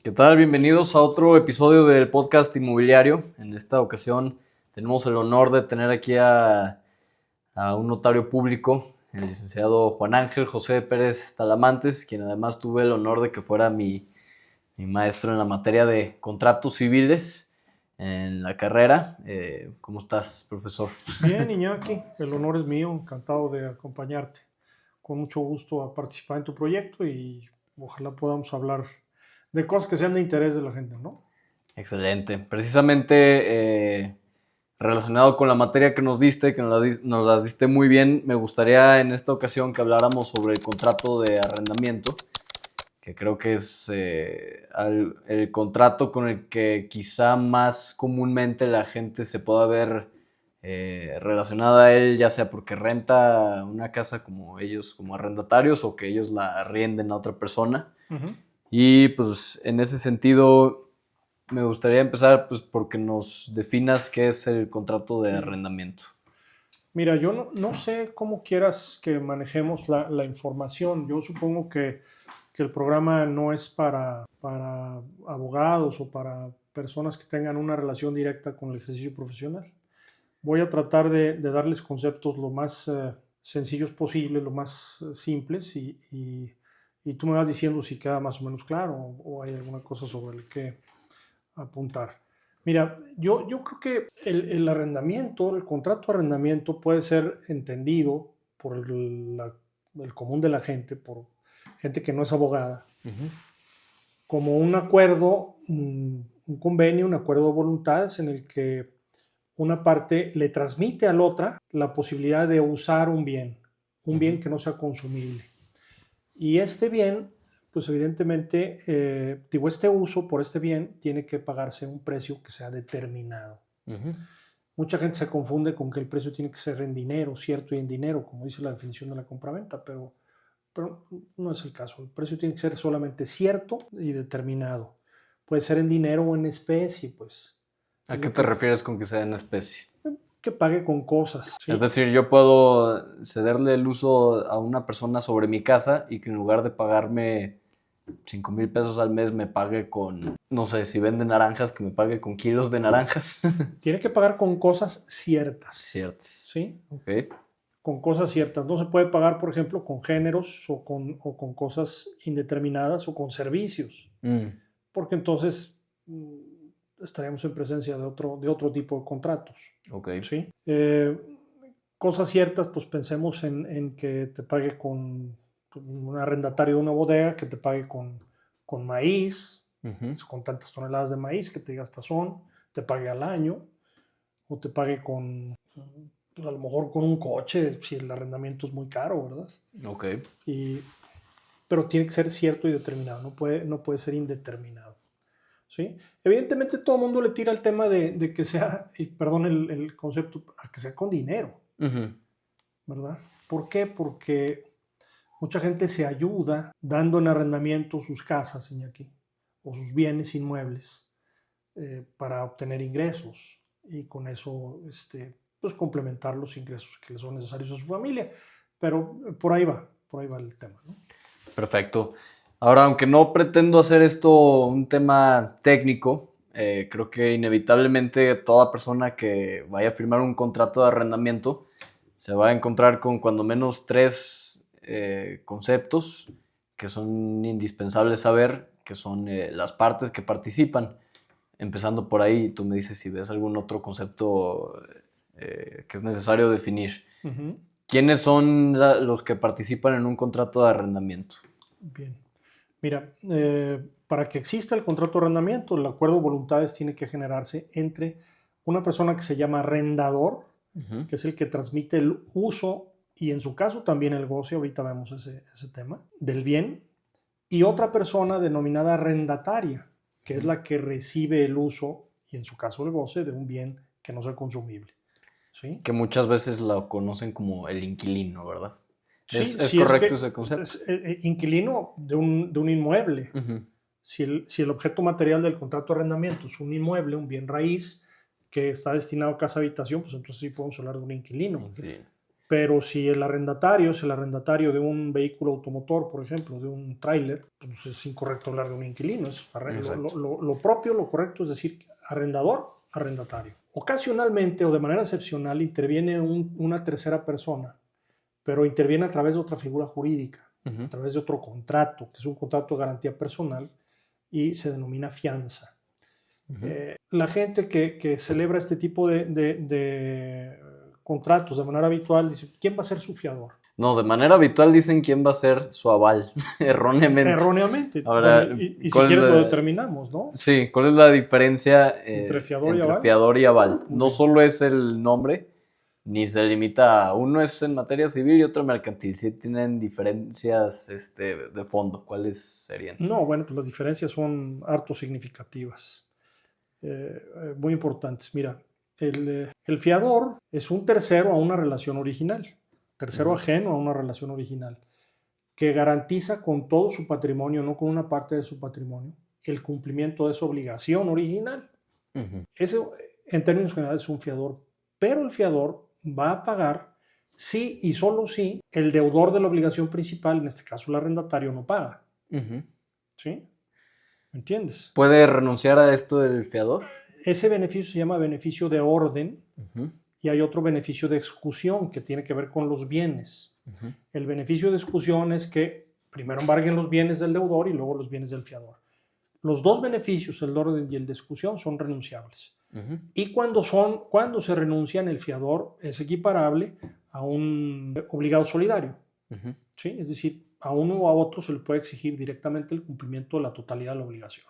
¿Qué tal? Bienvenidos a otro episodio del podcast inmobiliario. En esta ocasión tenemos el honor de tener aquí a un notario público, el licenciado Juan Ángel José Pérez Talamantes, quien además tuve el honor de que fuera mi maestro en la materia de contratos civiles en la carrera. ¿Cómo estás, profesor? Bien, Iñaki, el honor es mío, encantado de acompañarte. Con mucho gusto a participar en tu proyecto y ojalá podamos hablar de cosas que sean de interés de la gente, ¿no? Excelente. Precisamente relacionado con la materia que nos diste, que nos las diste muy bien, me gustaría en esta ocasión que habláramos sobre el contrato de arrendamiento, que creo que es el contrato con el que quizá más comúnmente la gente se pueda ver relacionada a él, ya sea porque renta una casa como ellos, como arrendatarios, o que ellos la arrienden a otra persona. Ujú. Y pues en ese sentido me gustaría empezar pues porque nos definas qué es el contrato de Sí. arrendamiento. Mira, yo no sé cómo quieras que manejemos la información. Yo supongo que el programa no es para abogados o para personas que tengan una relación directa con el ejercicio profesional. Voy a tratar de darles conceptos lo más sencillos posible, lo más simples y tú me vas diciendo si queda más o menos claro o hay alguna cosa sobre el que apuntar. Mira, yo creo que el arrendamiento, el contrato de arrendamiento puede ser entendido por el común de la gente, por gente que no es abogada, Uh-huh. como un acuerdo, un convenio, un acuerdo de voluntades en el que una parte le transmite a la otra la posibilidad de usar un bien Uh-huh. que no sea consumible. Y este bien, pues evidentemente, este uso por este bien tiene que pagarse un precio que sea determinado. Uh-huh. Mucha gente se confunde con que el precio tiene que ser en dinero, cierto y en dinero, como dice la definición de la compraventa, pero no es el caso. El precio tiene que ser solamente cierto y determinado. Puede ser en dinero o en especie, pues. ¿A Es qué lo te que, refieres con que sea en especie? que pague con cosas, Es ¿sí? decir, yo puedo cederle el uso a una persona sobre mi casa y que en lugar de pagarme 5,000 pesos al mes me pague con, no sé, si vende naranjas, que me pague con kilos de naranjas. Tiene que pagar con cosas ciertas, Cierto. ¿sí? Ok. Con cosas ciertas. No se puede pagar, por ejemplo, con géneros o con cosas indeterminadas o con servicios, Mm. porque entonces estaríamos en presencia de otro tipo de contratos, Ok. ¿sí? Cosas ciertas, pues pensemos en que te pague con un arrendatario de una bodega, que te pague con maíz, Uh-huh. con tantas toneladas de maíz que te diga estas son, te pague al año, o te pague con, pues a lo mejor con un coche, si el arrendamiento es muy caro, ¿verdad? Ok. Y, pero tiene que ser cierto y determinado, no puede ser indeterminado, ¿sí? Evidentemente todo el mundo le tira el tema de que sea, y perdón el concepto, a que sea con dinero, Uh-huh. ¿verdad? ¿Por qué? Porque mucha gente se ayuda dando en arrendamiento sus casas, Iñaki, o sus bienes inmuebles para obtener ingresos y con eso pues complementar los ingresos que le son necesarios a su familia. Pero por ahí va el tema, ¿no? Perfecto. Ahora, aunque no pretendo hacer esto un tema técnico, creo que inevitablemente toda persona que vaya a firmar un contrato de arrendamiento se va a encontrar con cuando menos tres conceptos que son indispensables saber, que son las partes que participan. Empezando por ahí, tú me dices si ves algún otro concepto que es necesario definir. Uh-huh. ¿Quiénes son los que participan en un contrato de arrendamiento? Bien. Mira, para que exista el contrato de arrendamiento, el acuerdo de voluntades tiene que generarse entre una persona que se llama arrendador, Uh-huh. que es el que transmite el uso y en su caso también el goce, ahorita vemos ese tema, del bien, y otra persona denominada arrendataria, que es la que recibe el uso y en su caso el goce de un bien que no sea consumible. ¿Sí? Que muchas veces lo conocen como el inquilino, ¿verdad? ¿Es, Sí, es si es correcto que ese concepto? es inquilino de un inmueble. Uh-huh. Si el objeto material del contrato de arrendamiento es un inmueble, un bien raíz que está destinado a casa habitación, pues entonces sí podemos hablar de un inquilino. Inquilino. Pero si el arrendatario es el arrendatario de un vehículo automotor, por ejemplo, de un tráiler, pues es incorrecto hablar de un inquilino. Lo propio, lo correcto es decir arrendador, arrendatario. Ocasionalmente o de manera excepcional interviene una tercera persona, pero interviene a través de otra figura jurídica, a través de otro contrato, que es un contrato de garantía personal y se denomina fianza. La gente que celebra este tipo de contratos de manera habitual dice, ¿quién va a ser su fiador? No, de manera habitual dicen quién va a ser su aval, erróneamente. Erróneamente. Ahora, Bueno, y si quieres lo determinamos, ¿no? Sí, ¿cuál es la diferencia entre fiador y aval? No solo es el nombre, ni se limita a uno es en materia civil y otro mercantil. Sí tienen diferencias de fondo. ¿Cuáles serían? No, bueno, pues las diferencias son harto significativas. Muy importantes. Mira, el fiador es un tercero a una relación original, tercero ajeno a una relación original, que garantiza con todo su patrimonio, no con una parte de su patrimonio, el cumplimiento de su obligación original. Eso, en términos generales, es un fiador, pero el fiador va a pagar si y solo si el deudor de la obligación principal, en este caso el arrendatario, no paga. ¿Sí? ¿Me entiendes? ¿Puede renunciar a esto del fiador? Ese beneficio se llama beneficio de orden y hay otro beneficio de exclusión que tiene que ver con los bienes. El beneficio de exclusión es que primero embarguen los bienes del deudor y luego los bienes del fiador. Los dos beneficios, el de orden y el de exclusión, son renunciables. Y cuando se renuncian, el fiador es equiparable a un obligado solidario. ¿Sí? Es decir, a uno o a otro se le puede exigir directamente el cumplimiento de la totalidad de la obligación.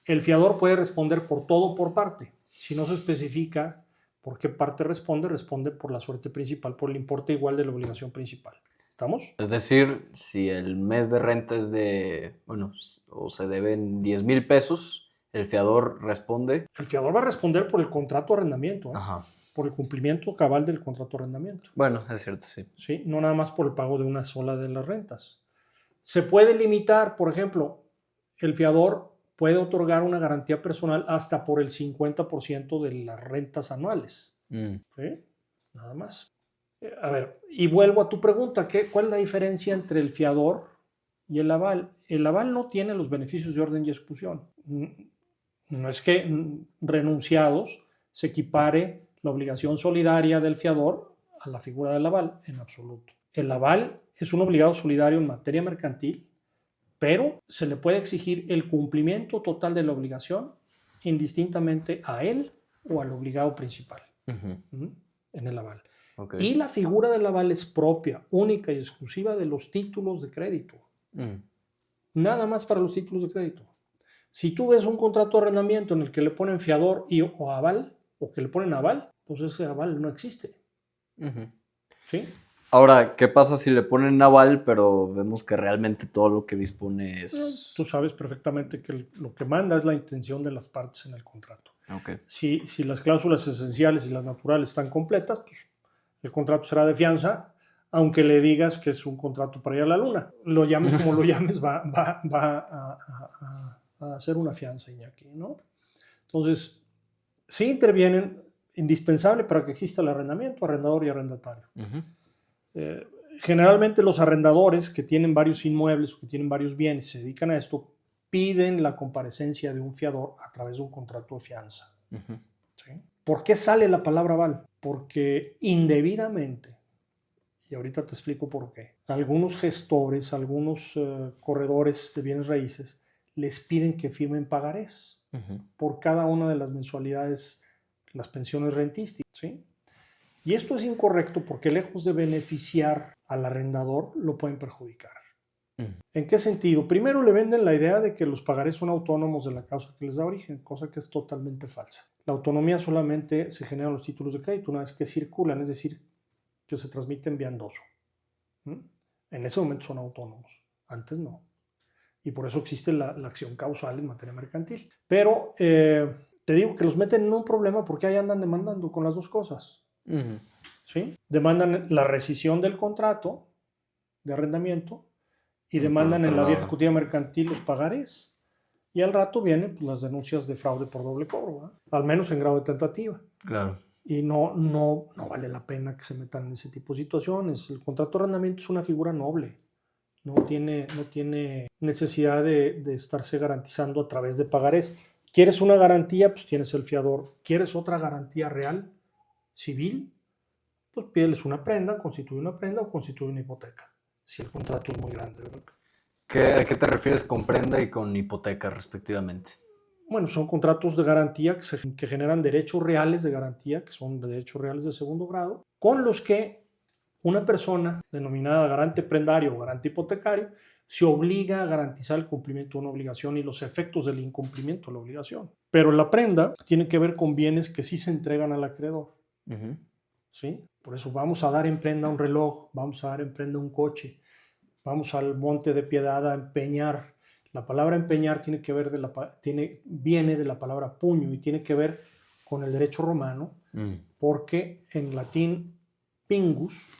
El fiador puede responder por todo o por parte. Si no se especifica por qué parte responde por la suerte principal, por el importe igual de la obligación principal. ¿Estamos? Es decir, si el mes de renta es o se deben 10,000 pesos, el fiador responde. El fiador va a responder por el contrato de arrendamiento, por el cumplimiento cabal del contrato de arrendamiento. Bueno, es cierto, sí. Sí, no nada más por el pago de una sola de las rentas. Se puede limitar, por ejemplo, el fiador puede otorgar una garantía personal hasta por el 50% de las rentas anuales. ¿Sí? Nada más. A ver, y vuelvo a tu pregunta, ¿cuál es la diferencia entre el fiador y el aval? El aval no tiene los beneficios de orden y exclusión. No es que renunciados se equipare la obligación solidaria del fiador a la figura del aval, en absoluto. El aval es un obligado solidario en materia mercantil, pero se le puede exigir el cumplimiento total de la obligación indistintamente a él o al obligado principal en el aval. Y la figura del aval es propia, única y exclusiva de los títulos de crédito. Nada más para los títulos de crédito. Si tú ves un contrato de arrendamiento en el que le ponen fiador o aval, o que le ponen aval, pues ese aval no existe. ¿Sí? Ahora, ¿qué pasa si le ponen aval, pero vemos que realmente todo lo que dispone es... Tú sabes perfectamente que lo que manda es la intención de las partes en el contrato. Si las cláusulas esenciales y las naturales están completas, pues el contrato será de fianza, aunque le digas que es un contrato para ir a la luna. Lo llames como lo llames, va a ser una fianza, Iñaki, ¿no? Entonces, sí intervienen, indispensable para que exista el arrendamiento, arrendador y arrendatario. Generalmente los arrendadores que tienen varios inmuebles o que tienen varios bienes y se dedican a esto, piden la comparecencia de un fiador a través de un contrato de fianza. ¿Sí? ¿Por qué sale la palabra aval? Porque indebidamente, y ahorita te explico por qué, algunos gestores, algunos corredores de bienes raíces les piden que firmen pagarés por cada una de las mensualidades, las pensiones rentísticas, ¿sí? Y esto es incorrecto porque lejos de beneficiar al arrendador, lo pueden perjudicar. ¿En qué sentido? Primero le venden la idea de que los pagarés son autónomos de la causa que les da origen, cosa que es totalmente falsa. La autonomía solamente se genera en los títulos de crédito una vez que circulan, es decir, que se transmiten vía endoso. En ese momento son autónomos, antes no. Y por eso existe la acción causal en materia mercantil. Pero te digo que los meten en un problema porque ahí andan demandando con las dos cosas. ¿Sí? Demandan la rescisión del contrato de arrendamiento y demandan en la vía ejecutiva mercantil los pagarés. Y al rato vienen pues, las denuncias de fraude por doble cobro, ¿verdad? Al menos en grado de tentativa. Claro. y no vale la pena que se metan en ese tipo de situaciones. El contrato de arrendamiento es una figura noble, no tiene necesidad de estarse garantizando a través de pagarés. ¿Quieres una garantía? Pues tienes el fiador. ¿Quieres otra garantía real, civil? Pues pídeles una prenda, constituye una prenda o constituye una hipoteca, si el contrato es muy grande, ¿verdad? ¿A qué te refieres con prenda y con hipoteca respectivamente? Bueno, son contratos de garantía que generan derechos reales de garantía, que son derechos reales de segundo grado, con los que una persona denominada garante prendario o garante hipotecario se obliga a garantizar el cumplimiento de una obligación y los efectos del incumplimiento de la obligación. Pero la prenda tiene que ver con bienes que sí se entregan al acreedor. Uh-huh. ¿Sí? Por eso vamos a dar en prenda un reloj, vamos a dar en prenda un coche, vamos al Monte de Piedad a empeñar. La palabra empeñar viene de la palabra puño y tiene que ver con el derecho romano, porque en latín pingus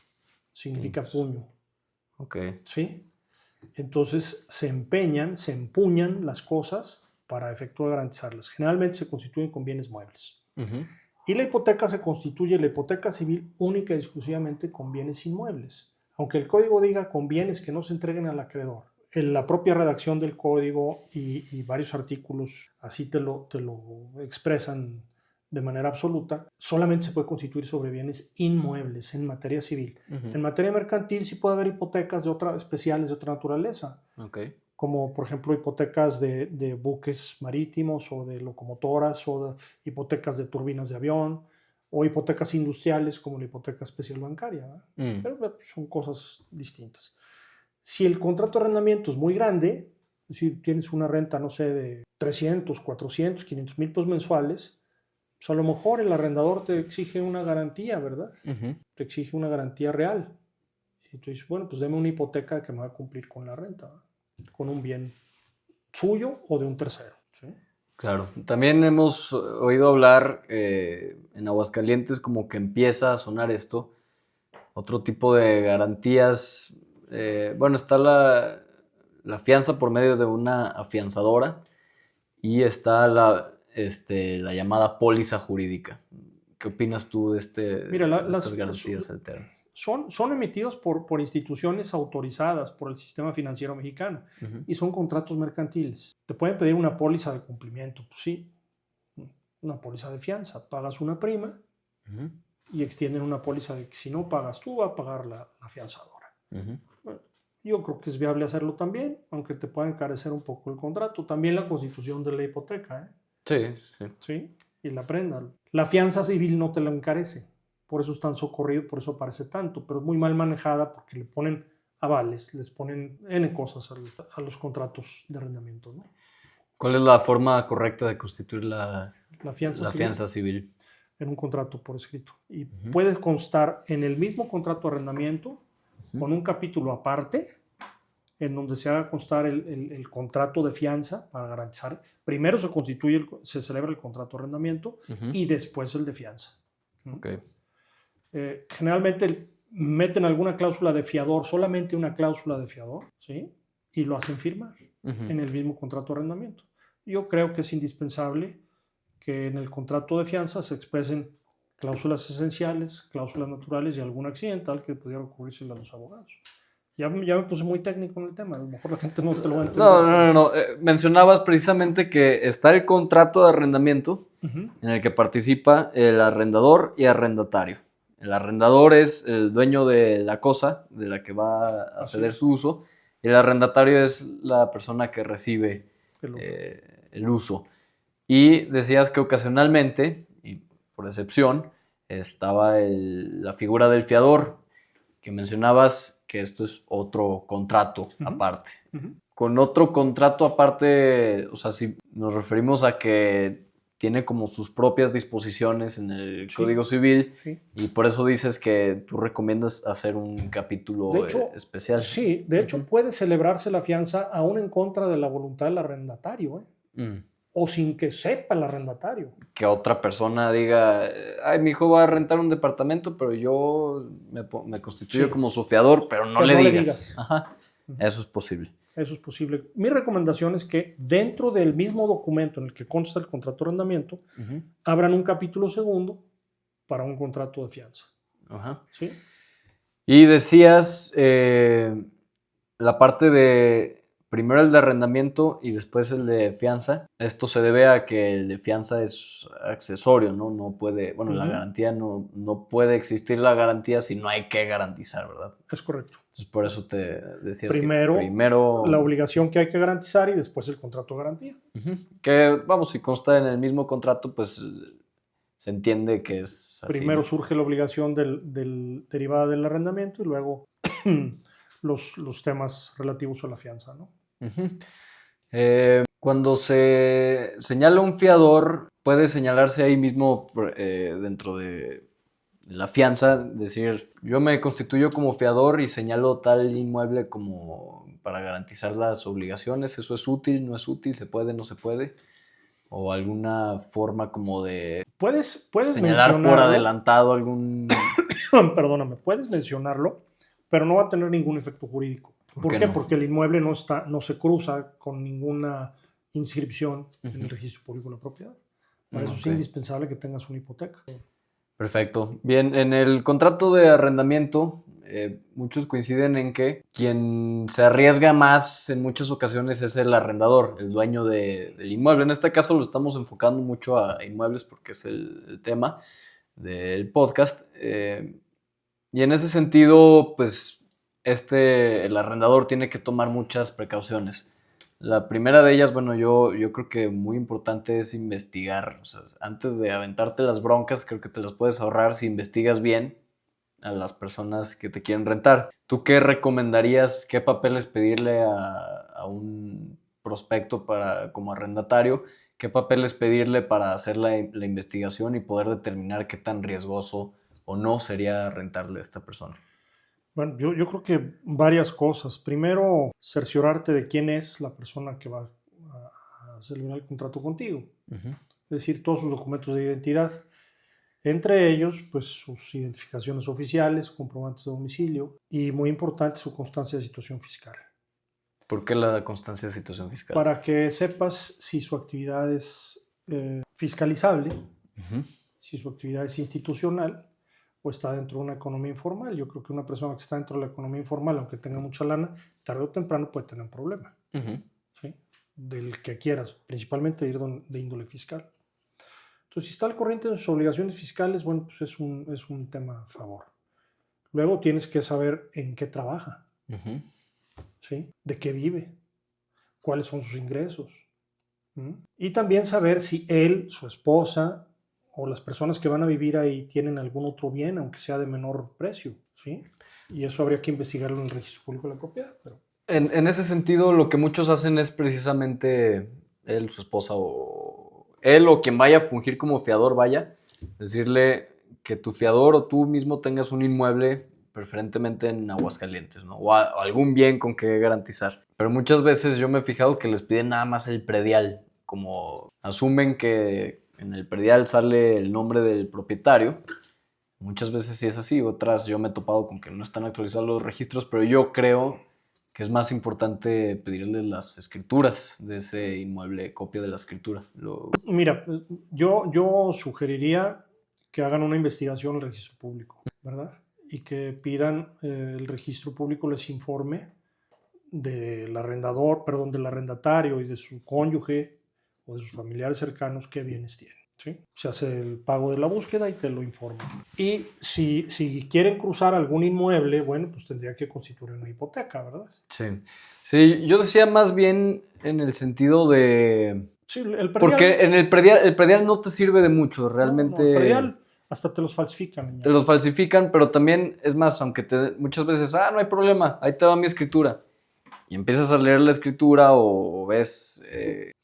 significa puño. Ok. ¿Sí? Entonces se empuñan las cosas para efecto de garantizarlas. Generalmente se constituyen con bienes muebles. Uh-huh. Y la hipoteca la hipoteca civil única y exclusivamente con bienes inmuebles. Aunque el código diga con bienes que no se entreguen al acreedor. En la propia redacción del código y varios artículos así te lo expresan de manera absoluta, solamente se puede constituir sobre bienes inmuebles en materia civil. Uh-huh. En materia mercantil sí puede haber hipotecas especiales de otra naturaleza. Okay. Como por ejemplo hipotecas de buques marítimos o de locomotoras o de hipotecas de turbinas de avión o hipotecas industriales como la hipoteca especial bancaria. Pero son cosas distintas. Si el contrato de arrendamiento es muy grande, es decir, tienes una renta, no sé, de 300, 400, 500 mil pesos mensuales, pues a lo mejor el arrendador te exige una garantía, ¿verdad? Uh-huh. Te exige una garantía real. Y tú dices, bueno, pues deme una hipoteca que me va a cumplir con la renta, con un bien suyo o de un tercero. ¿Sí? Claro. También hemos oído hablar en Aguascalientes como que empieza a sonar esto, otro tipo de garantías. Bueno, está la fianza por medio de una afianzadora y está la llamada póliza jurídica. ¿Qué opinas tú de Mira, estas garantías alternas? Son emitidos por instituciones autorizadas por el sistema financiero mexicano. Uh-huh. Y son contratos mercantiles. Te pueden pedir una póliza de cumplimiento, pues sí, una póliza de fianza. Pagas una prima uh-huh. y extienden una póliza de que si no pagas tú, va a pagar la afianzadora. Uh-huh. Bueno, yo creo que es viable hacerlo también, aunque te pueda encarecer un poco el contrato. También la constitución de la hipoteca, ¿eh? Sí. Y la prenda. La fianza civil no te la encarece, por eso es tan socorrido, por eso aparece tanto, pero es muy mal manejada porque le ponen avales, les ponen N cosas a los contratos de arrendamiento, ¿no? ¿Cuál es la forma correcta de constituir la fianza civil? En un contrato por escrito. Y uh-huh. puede constar en el mismo contrato de arrendamiento, uh-huh. con un capítulo aparte, en donde se haga constar el contrato de fianza para garantizar. Primero se celebra el contrato de arrendamiento uh-huh. y después el de fianza. Okay. Generalmente meten alguna cláusula de fiador, solamente una cláusula de fiador, ¿sí? Y lo hacen firmar uh-huh. en el mismo contrato de arrendamiento. Yo creo que es indispensable que en el contrato de fianza se expresen cláusulas esenciales, cláusulas naturales y algún accidental que pudiera ocurrirse a los abogados. Ya me puse muy técnico en el tema, a lo mejor la gente no te lo va a entender. No. Mencionabas precisamente que está el contrato de arrendamiento uh-huh. en el que participa el arrendador y arrendatario. El arrendador es el dueño de la cosa de la que va a ceder su uso y el arrendatario es la persona que recibe el uso. Y decías que ocasionalmente, y por excepción, estaba la figura del fiador, que mencionabas que esto es otro contrato uh-huh. aparte. Uh-huh. Con otro contrato aparte, o sea, si nos referimos a que tiene como sus propias disposiciones en el Código Civil y por eso dices que tú recomiendas hacer un capítulo especial. Sí, de hecho uh-huh. puede celebrarse la fianza aún en contra de la voluntad del arrendatario, o sin que sepa el arrendatario. Que otra persona diga, ay, mi hijo va a rentar un departamento, pero yo me constituyo como su fiador, pero no le digas. Ajá. Uh-huh. Eso es posible. Eso es posible. Mi recomendación es que dentro del mismo documento en el que consta el contrato de arrendamiento, uh-huh. abran un capítulo segundo para un contrato de fianza. Ajá. ¿Sí? Y decías la parte de primero el de arrendamiento y después el de fianza. Esto se debe a que el de fianza es accesorio, ¿no? No puede, bueno, la garantía no puede existir la garantía si no hay que garantizar, ¿verdad? Es correcto. Entonces por eso te decías Primero, que primero la obligación que hay que garantizar y después el contrato de garantía. que, vamos, si consta en el mismo contrato, pues se entiende que es así. Primero ¿no? surge la obligación derivada del arrendamiento y luego los temas relativos a la fianza, ¿no? Cuando se señala un fiador, puede señalarse ahí mismo dentro de la fianza, decir, yo me constituyo como fiador y señalo tal inmueble como para garantizar las obligaciones. ¿Eso es útil, no es útil, se puede, no se puede? ¿O alguna forma como de Puedes señalar por adelantado algún... Perdóname, puedes mencionarlo, pero no va a tener ningún efecto jurídico. ¿Por qué? no? Porque el inmueble no se cruza con ninguna inscripción en el registro público de la propiedad. Para eso es indispensable que tengas una hipoteca. Perfecto. Bien, en el contrato de arrendamiento, muchos coinciden en que quien se arriesga más en muchas ocasiones es el arrendador, el dueño del inmueble. En este caso lo estamos enfocando mucho a inmuebles porque es el tema del podcast. Y en ese sentido, pues el arrendador tiene que tomar muchas precauciones. La primera de ellas, bueno, yo creo que muy importante es investigar. O sea, antes de aventarte las broncas, creo que te las puedes ahorrar si investigas bien a las personas que te quieren rentar. ¿Tú qué recomendarías? ¿Qué papeles pedirle a un prospecto como arrendatario? ¿Qué papeles pedirle para hacer la investigación y poder determinar qué tan riesgoso o no sería rentarle a esta persona? Bueno, yo creo que varias cosas. Primero, cerciorarte de quién es la persona que va a celebrar el contrato contigo. Es decir, todos sus documentos de identidad. Entre ellos, pues sus identificaciones oficiales, comprobantes de domicilio y, muy importante, su constancia de situación fiscal. ¿Por qué la constancia de situación fiscal? Para que sepas si su actividad es fiscalizable, si su actividad es institucional o está dentro de una economía informal. Yo creo que una persona que está dentro de la economía informal, aunque tenga mucha lana, tarde o temprano puede tener un problema. ¿Sí? Del que quieras, principalmente ir de índole fiscal. Entonces, si está al corriente de sus obligaciones fiscales, bueno, pues es un tema a favor. Luego tienes que saber en qué trabaja, ¿sí? De qué vive, cuáles son sus ingresos. Y también saber si él, su esposa o las personas que van a vivir ahí tienen algún otro bien, aunque sea de menor precio, ¿sí? Y eso habría que investigarlo en el registro público de la propiedad. Pero... En ese sentido, lo que muchos hacen es precisamente él, su esposa o él o quien vaya a fungir como fiador, decirle que tu fiador o tú mismo tengas un inmueble, preferentemente en Aguascalientes, ¿no? O algún bien con que garantizar. Pero muchas veces yo me he fijado que les piden nada más el predial, como asumen que en el predial sale el nombre del propietario. Muchas veces sí es así, otras yo me he topado con que no están actualizados los registros, pero yo creo que es más importante pedirles las escrituras de ese inmueble, copia de la escritura. Mira, yo sugeriría que hagan una investigación en el registro público, ¿verdad? Y que pidan el registro público les informe del arrendatario y de su cónyuge o de sus familiares cercanos qué bienes tienen. ¿Sí? Se hace el pago de la búsqueda y te lo informan. Y si quieren cruzar algún inmueble, bueno, pues tendría que constituir una hipoteca, ¿verdad? Sí, yo decía más bien en el sentido de... Sí, el predial, porque en el predial no te sirve de mucho, realmente... No, el predial hasta te los falsifican. Te los falsifican, pero también, es más, aunque muchas veces, no hay problema, ahí te va mi escritura. Y empiezas a leer la escritura o ves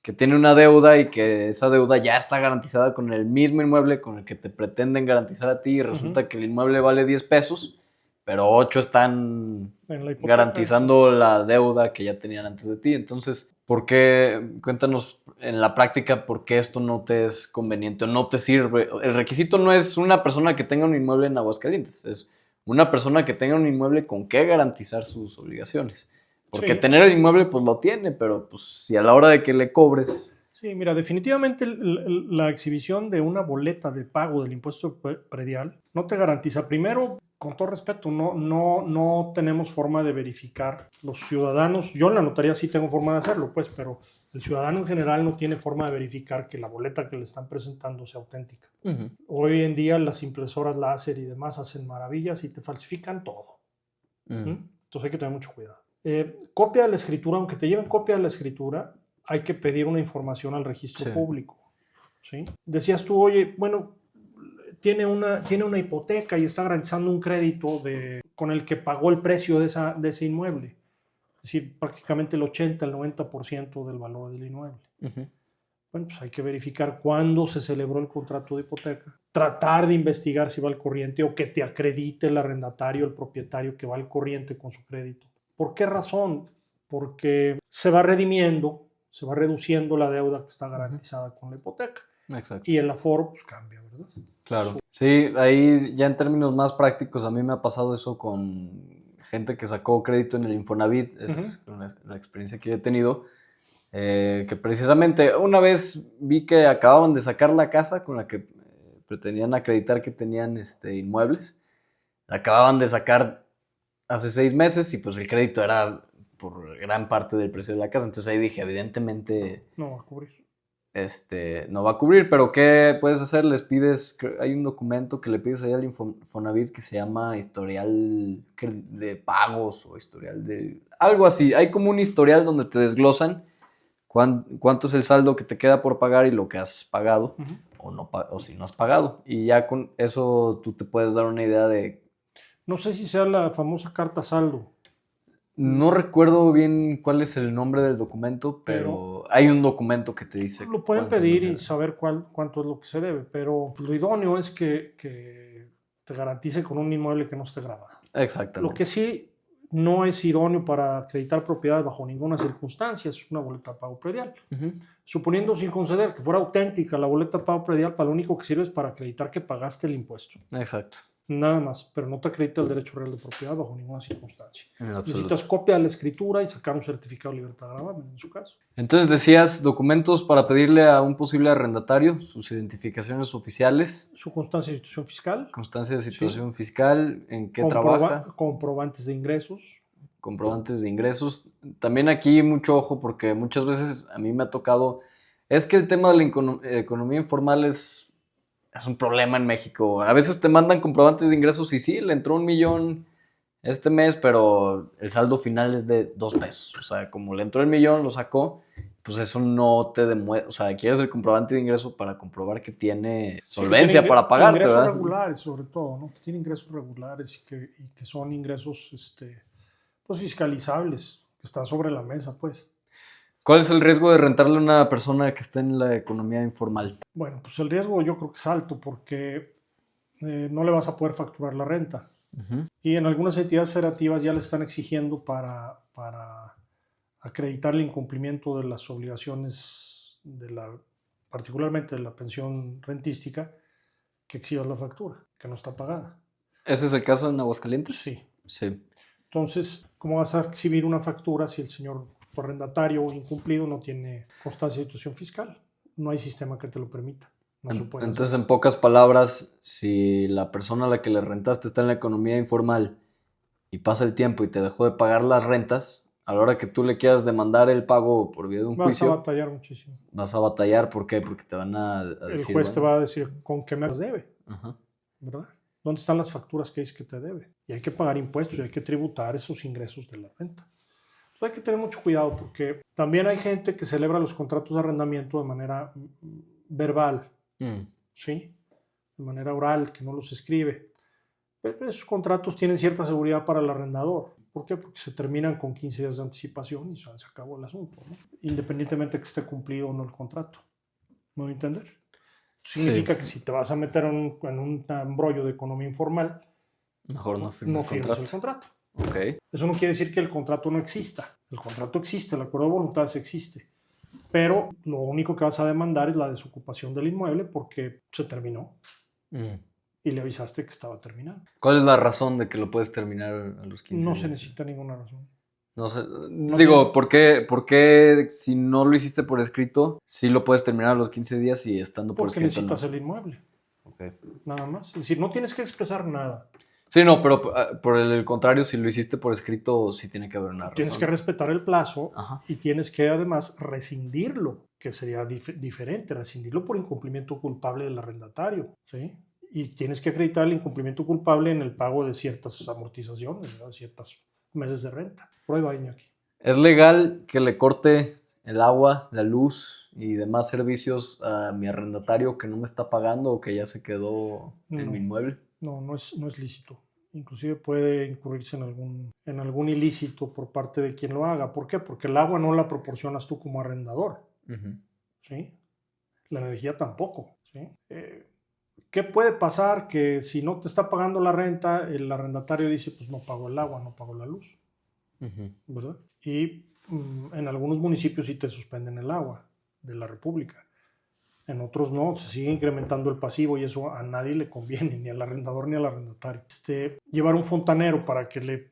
que tiene una deuda y que esa deuda ya está garantizada con el mismo inmueble con el que te pretenden garantizar a ti y resulta que el inmueble vale 10 pesos, pero 8 están garantizando la deuda que ya tenían antes de ti. Entonces, cuéntanos en la práctica por qué esto no te es conveniente o no te sirve? El requisito no es una persona que tenga un inmueble en Aguascalientes, es una persona que tenga un inmueble con que garantizar sus obligaciones. Porque tener el inmueble, pues lo tiene, pero pues si a la hora de que le cobres... Sí, mira, definitivamente la exhibición de una boleta de pago del impuesto predial no te garantiza. Primero, con todo respeto, no tenemos forma de verificar. Los ciudadanos, yo en la notaría sí tengo forma de hacerlo, pues, pero el ciudadano en general no tiene forma de verificar que la boleta que le están presentando sea auténtica. Ujú. Hoy en día las impresoras láser y demás hacen maravillas y te falsifican todo. Entonces hay que tener mucho cuidado. Copia de la escritura, aunque te lleven copia de la escritura, hay que pedir una información al registro público. ¿Sí? Decías tú, oye, bueno, tiene una hipoteca y está garantizando un crédito con el que pagó el precio de ese inmueble. Es decir, prácticamente el 80, el 90% del valor del inmueble. Bueno, pues hay que verificar cuándo se celebró el contrato de hipoteca. Tratar de investigar si va al corriente o que te acredite el arrendatario, el propietario que va al corriente con su crédito. ¿Por qué razón? Porque se va redimiendo, se va reduciendo la deuda que está garantizada con la hipoteca. Exacto. Y el aforo pues cambia, ¿verdad? Claro. Sí, ahí ya en términos más prácticos a mí me ha pasado eso con gente que sacó crédito en el Infonavit, es la experiencia que yo he tenido, que precisamente una vez vi que acababan de sacar la casa con la que pretendían acreditar que tenían inmuebles, la acababan de sacar hace 6 meses y pues el crédito era por gran parte del precio de la casa, entonces ahí dije, evidentemente no va a cubrir. No va a cubrir, pero ¿qué puedes hacer? Les pides, hay un documento que le pides ahí al Infonavit que se llama historial de pagos o historial de... algo así, hay como un historial donde te desglosan cuánto es el saldo que te queda por pagar y lo que has pagado o si no has pagado. Y ya con eso tú te puedes dar una idea de... No sé si sea la famosa carta saldo. No recuerdo bien cuál es el nombre del documento, pero hay un documento que te dice... Lo pueden pedir y saber cuánto es lo que se debe, pero lo idóneo es que te garantice con un inmueble que no esté grabado. Exactamente. Lo que sí no es idóneo para acreditar propiedad bajo ninguna circunstancia es una boleta de pago predial. Suponiendo sin conceder que fuera auténtica la boleta de pago predial, para lo único que sirve es para acreditar que pagaste el impuesto. Exacto. Nada más, pero no te acredita el derecho real de propiedad bajo ninguna circunstancia. Necesitas copia de la escritura y sacar un certificado de libertad gravamen en su caso. Entonces decías documentos para pedirle a un posible arrendatario, sus identificaciones oficiales. Su constancia de situación fiscal. Constancia de situación fiscal, en qué trabaja. Comprobantes de ingresos. Comprobantes de ingresos. También aquí mucho ojo porque muchas veces a mí me ha tocado, es que el tema de la economía informal es un problema en México. A veces te mandan comprobantes de ingresos y sí, le entró 1 millón este mes, pero el saldo final es de 2 pesos. O sea, como le entró el millón, lo sacó, pues eso no te demuestra. O sea, quieres el comprobante de ingreso para comprobar que tiene solvencia que para pagarte, ingresos ¿verdad? Regulares, sobre todo, ¿no? Tiene ingresos regulares y que son ingresos pues fiscalizables, que están sobre la mesa, pues. ¿Cuál es el riesgo de rentarle a una persona que está en la economía informal? Bueno, pues el riesgo yo creo que es alto porque no le vas a poder facturar la renta. Y en algunas entidades federativas ya le están exigiendo para acreditar el incumplimiento de las obligaciones, particularmente de la pensión rentística, que exhibas la factura, que no está pagada. ¿Ese es el caso en Aguascalientes? Sí. Sí. Entonces, ¿cómo vas a exhibir una factura si el señor arrendatario incumplido no tiene constancia de situación fiscal? No hay sistema que te lo permita. No se puede Entonces, hacer. en pocas palabras, si la persona a la que le rentaste está en la economía informal y pasa el tiempo y te dejó de pagar las rentas, a la hora que tú le quieras demandar el pago por vía de un juicio, vas a batallar muchísimo. Vas a batallar, ¿por qué? Porque te van a decir... El juez te va a decir con qué me las debe, ¿verdad? ¿Dónde están las facturas que dice que te debe? Y hay que pagar impuestos y hay que tributar esos ingresos de la renta. Entonces hay que tener mucho cuidado porque también hay gente que celebra los contratos de arrendamiento de manera verbal, ¿sí? De manera oral, que no los escribe. Pero esos contratos tienen cierta seguridad para el arrendador. ¿Por qué? Porque se terminan con 15 días de anticipación y se acabó el asunto, ¿no? Independientemente de que esté cumplido o no el contrato. ¿Me voy a entender? Significa que si te vas a meter en un embrollo de economía informal, mejor no firmes el contrato. Okay. Eso no quiere decir que el contrato no exista. El contrato existe, el acuerdo de voluntades existe. Pero lo único que vas a demandar es la desocupación del inmueble porque se terminó. Y le avisaste que estaba terminado. ¿Cuál es la razón de que lo puedes terminar a los 15 días? No se necesita ninguna razón. No sé, No digo, ¿por qué si no lo hiciste por escrito, sí lo puedes terminar a los 15 días y estando por porque escrito no? necesitas el inmueble, Ok. nada más. Es decir, no tienes que expresar nada. Sí, no, pero por el contrario, si lo hiciste por escrito, sí tiene que haber una Tienes que razón. respetar el plazo Ajá. y tienes que además rescindirlo, que sería diferente, rescindirlo por incumplimiento culpable del arrendatario, ¿sí? Y tienes que acreditar el incumplimiento culpable en el pago de ciertas amortizaciones, ¿verdad? Ciertos meses de renta. Prueba, Iñaki. ¿Es legal que le corte el agua, la luz y demás servicios a mi arrendatario que no me está pagando o que ya se quedó en mi No, inmueble? no es lícito. Inclusive puede incurrirse en algún ilícito por parte de quien lo haga. ¿Por qué? Porque el agua no la proporcionas tú como arrendador, Ujú. ¿sí? La energía tampoco, ¿sí? ¿Qué puede pasar? Que si no te está pagando la renta, el arrendatario dice, pues no pago el agua, no pago la luz, Ujú. ¿verdad? Y en algunos municipios sí te suspenden el agua de la República. En otros no, se sigue incrementando el pasivo y eso a nadie le conviene, ni al arrendador ni al arrendatario. Llevar un fontanero para que le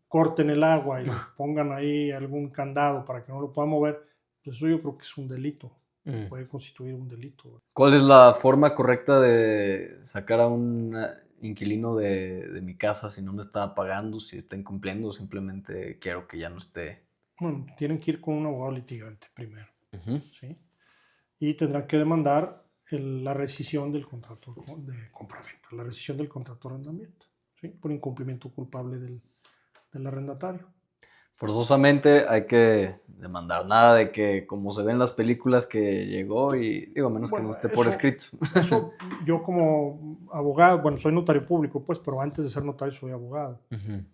corten el agua y le pongan ahí algún candado para que no lo pueda mover, pues eso yo creo que es un delito, Mm. puede constituir un delito. ¿Cuál es la forma correcta de sacar a un inquilino de mi casa si no me está pagando, si está incumpliendo o simplemente quiero que ya no esté? Bueno, tienen que ir con un abogado litigante primero, Ujú. ¿sí? Y tendrán que demandar la rescisión del contrato de compraventa, la rescisión del contrato de arrendamiento, ¿sí? Por incumplimiento culpable del arrendatario. Forzosamente hay que demandar, nada de que como se ven las películas que llegó y digo, menos que no Bueno, esté por escrito. eso yo como abogado, bueno, soy notario público, pues, pero antes de ser notario soy abogado. Ujú.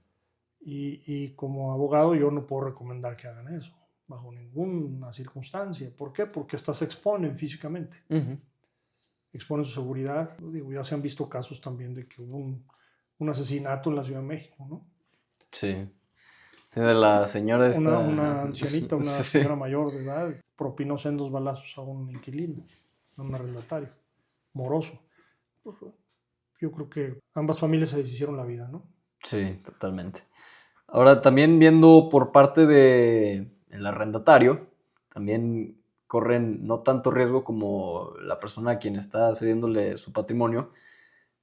Y como abogado yo no puedo recomendar que hagan eso, bajo ninguna circunstancia. ¿Por qué? Porque hasta se exponen físicamente, Ujú. exponen su seguridad. Digo, ya se han visto casos también de que hubo un asesinato en la Ciudad de México, ¿no? Sí. Sí, de la señora Una esta. ancianita, una Sí. señora mayor de edad, propinó sendos balazos a un inquilino, a un arrendatario, moroso. Pues, yo creo que ambas familias se deshicieron la vida, ¿no? Sí, totalmente. Ahora, también viendo por parte de el arrendatario, también corren no tanto riesgo como la persona a quien está cediéndole su patrimonio,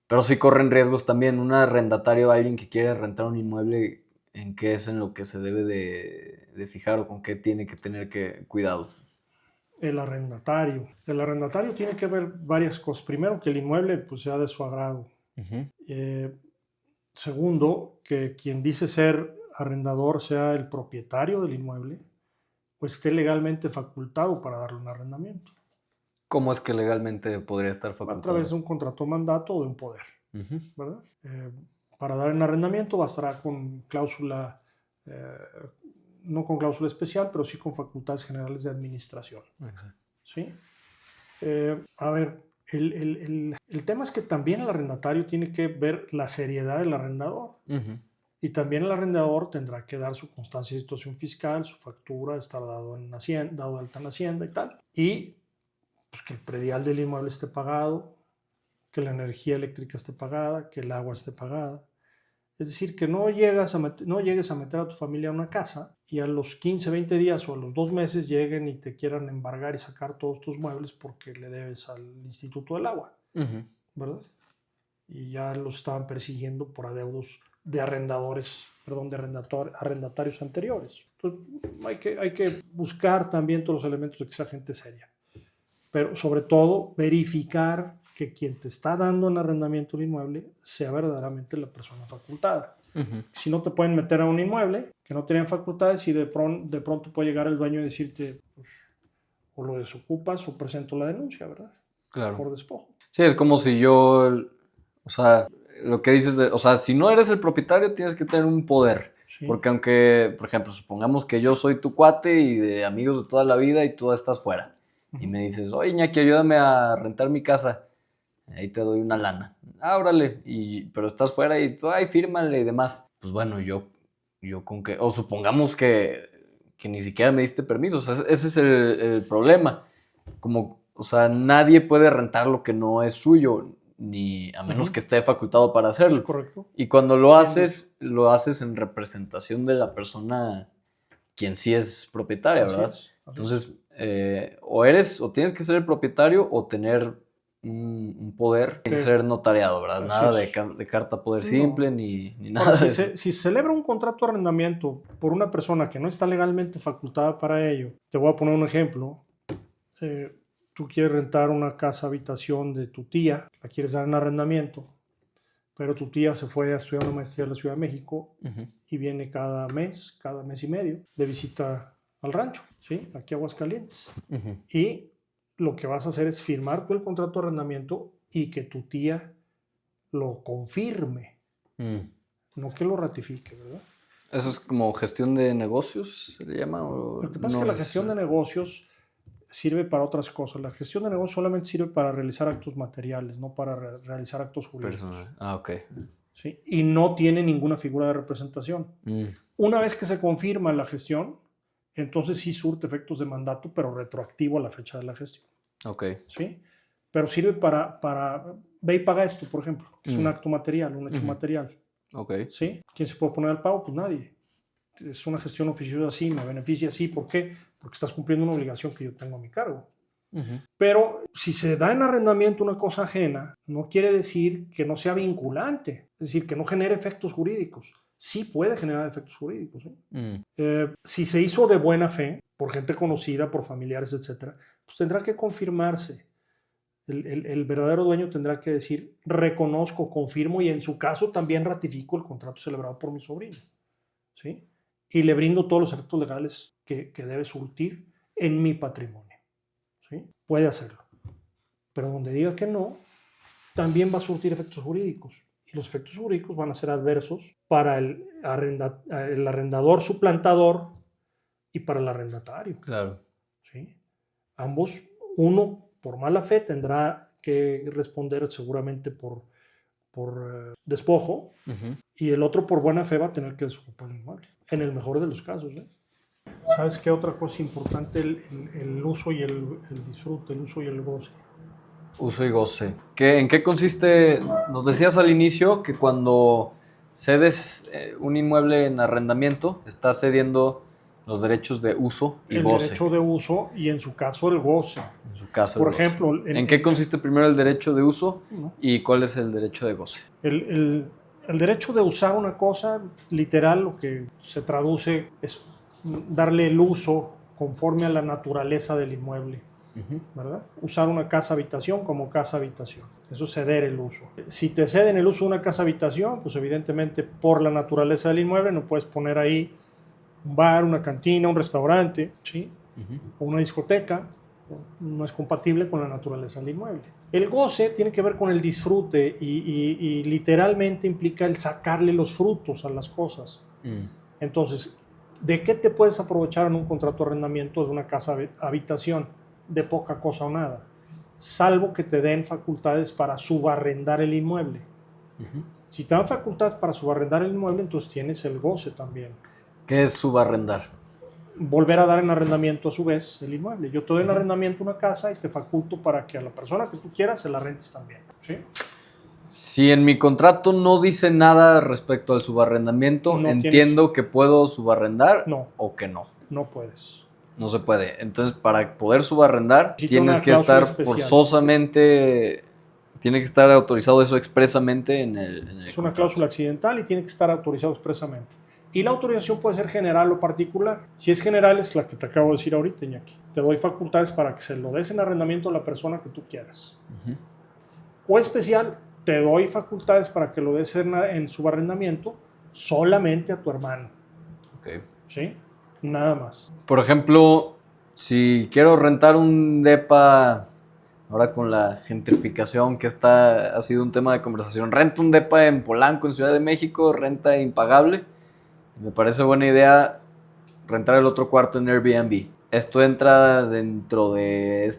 pero sí corren riesgos también. Un arrendatario, alguien que quiere rentar un inmueble, ¿en qué es en lo que se debe de fijar o con qué tiene que tener cuidado? El arrendatario. El arrendatario tiene que ver varias cosas. Primero, que el inmueble pues, sea de su agrado. Ujú. Segundo, que quien dice ser arrendador sea el propietario del inmueble, pues esté legalmente facultado para darle un arrendamiento, ¿Cómo es que legalmente podría estar a través facultado? de un contrato mandato o de un poder, Ujú. ¿verdad? Para dar un arrendamiento bastará con cláusula, eh, no con cláusula especial, pero sí con facultades generales de administración, Exacto. ¿sí? A ver, el tema es que también el arrendatario tiene que ver la seriedad del arrendador. Ujú. Y también el arrendador tendrá que dar su constancia de situación fiscal, su factura, estar dado en Hacienda, dado de alta en Hacienda y tal. Y pues, que el predial del inmueble esté pagado, que la energía eléctrica esté pagada, que el agua esté pagada. Es decir, que no llegues a meter a tu familia a una casa y a los 15, 20 días o a los 2 meses lleguen y te quieran embargar y sacar todos tus muebles porque le debes al Instituto del Agua, Ujú. ¿verdad? Y ya los estaban persiguiendo por adeudos de arrendadores, perdón, de arrendatarios anteriores. Entonces, hay que buscar también todos los elementos de que sea gente seria, pero sobre todo verificar que quien te está dando en arrendamiento el inmueble sea verdaderamente la persona facultada. Ujú. Si no te pueden meter a un inmueble que no tienen facultades y de pronto puede llegar el dueño y decirte, pues, o lo desocupas o presento la denuncia, ¿verdad? Claro. Por despojo. Sí, es como si yo, o sea, lo que dices o sea, si no eres el propietario tienes que tener un poder. Sí. Porque aunque, por ejemplo, supongamos que yo soy tu cuate y de amigos de toda la vida y tú estás fuera. Y me dices, oye, Iñaki, ayúdame a rentar mi casa. Ahí te doy una lana. Ah, órale. Pero estás fuera y tú, ay, fírmale y demás. Pues bueno, yo con que, o supongamos que ni siquiera me diste permiso. O sea, ese es el problema. Como, o sea, nadie puede rentar lo que no es suyo. ni a menos que esté facultado para hacerlo. Es correcto. Y cuando lo haces en representación de la persona quien sí es propietaria, ¿verdad? Así es. Entonces, o tienes que ser el propietario o tener un poder en ser notariado, ¿verdad? Así Nada es. de carta poder simple ni nada Ahora, de eso. si se celebra un contrato de arrendamiento por una persona que no está legalmente facultada para ello, te voy a poner un ejemplo. Tú quieres rentar una casa habitación de tu tía, la quieres dar en arrendamiento, pero tu tía se fue a estudiar una maestría en la Ciudad de México y viene cada mes y medio de visita al rancho, ¿sí? Aquí a Aguascalientes. Y lo que vas a hacer es firmar tú el contrato de arrendamiento y que tu tía lo confirme, no que lo ratifique, ¿verdad? ¿Eso es como gestión de negocios, se le llama? ¿O Lo que pasa no es que la gestión de negocios sirve para otras cosas. La gestión de negocios solamente sirve para realizar actos materiales, no para realizar actos jurídicos. personal? Ah, ok. ¿Sí? Y no tiene ninguna figura de representación. Una vez que se confirma la gestión, entonces sí surte efectos de mandato, pero retroactivo a la fecha de la gestión. Ok. ¿Sí? Pero sirve para ve y paga esto, por ejemplo, que es un acto material, un hecho material. Ok. ¿Sí? ¿Quién se puede poner al pago? Pues nadie. Es una gestión oficiosa así, me beneficia así. ¿Por qué? Porque estás cumpliendo una obligación que yo tengo a mi cargo. Pero si se da en arrendamiento una cosa ajena, no quiere decir que no sea vinculante, es decir, que no genere efectos jurídicos. Sí puede generar efectos jurídicos. Si se hizo de buena fe, por gente conocida, por familiares, etc., pues tendrá que confirmarse. El verdadero dueño tendrá que decir, reconozco, confirmo y en su caso también ratifico el contrato celebrado por mi sobrino. ¿Sí? Y le brindo todos los efectos legales que debe surtir en mi patrimonio. ¿Sí? Puede hacerlo. Pero donde diga que no, también va a surtir efectos jurídicos. Y los efectos jurídicos van a ser adversos para el arrendador suplantador y para el arrendatario. Claro. ¿Sí? Ambos, uno por mala fe tendrá que responder seguramente por despojo y el otro por buena fe va a tener que desocupar el inmueble. En el mejor de los casos. ¿Sabes qué otra cosa importante? El uso y el disfrute, el uso y el goce. Uso y goce. ¿En qué consiste? Nos decías al inicio que cuando cedes un inmueble en arrendamiento, estás cediendo los derechos de uso y goce. El derecho de uso y en su caso el goce. En su caso, por ejemplo, ¿en qué consiste primero el derecho de uso y cuál es el derecho de goce? El derecho de usar una cosa, literal, lo que se traduce es darle el uso conforme a la naturaleza del inmueble, ¿verdad? Usar una casa-habitación como casa-habitación. Eso es ceder el uso. Si te ceden el uso de una casa-habitación, pues evidentemente por la naturaleza del inmueble no puedes poner ahí un bar, una cantina, un restaurante, ¿sí? O una discoteca. No es compatible con la naturaleza del inmueble. El goce tiene que ver con el disfrute y literalmente implica el sacarle los frutos a las cosas. Entonces, ¿de qué te puedes aprovechar en un contrato de arrendamiento de una casa-habitación? De poca cosa o nada, salvo que te den facultades para subarrendar el inmueble. Si te dan facultades para subarrendar el inmueble, entonces tienes el goce también. ¿Qué es subarrendar? Volver a dar en arrendamiento a su vez el inmueble. Yo te doy en arrendamiento una casa y te faculto para que a la persona que tú quieras se la rentes también. ¿Sí? Si en mi contrato no dice nada respecto al subarrendamiento, No entiendo que puedo subarrendar o que no. No puedes. No se puede. Entonces, para poder subarrendar, tienes que cláusula estar especial. Forzosamente, tiene que estar autorizado eso expresamente en el Es una contrato. cláusula accidental y tiene que estar autorizado expresamente. Y la autorización puede ser general o particular. Si es general, es la que te acabo de decir ahorita, Iñaki. Te doy facultades para que se lo des en arrendamiento a la persona que tú quieras. O especial, te doy facultades para que lo des en subarrendamiento solamente a tu hermano. Okay. ¿Sí? Nada más. Por ejemplo, si quiero rentar un depa, ahora con la gentrificación que ha sido un tema de conversación, rento un depa en Polanco, en Ciudad de México, renta impagable. Me parece buena idea rentar el otro cuarto en Airbnb. Esto entra dentro de...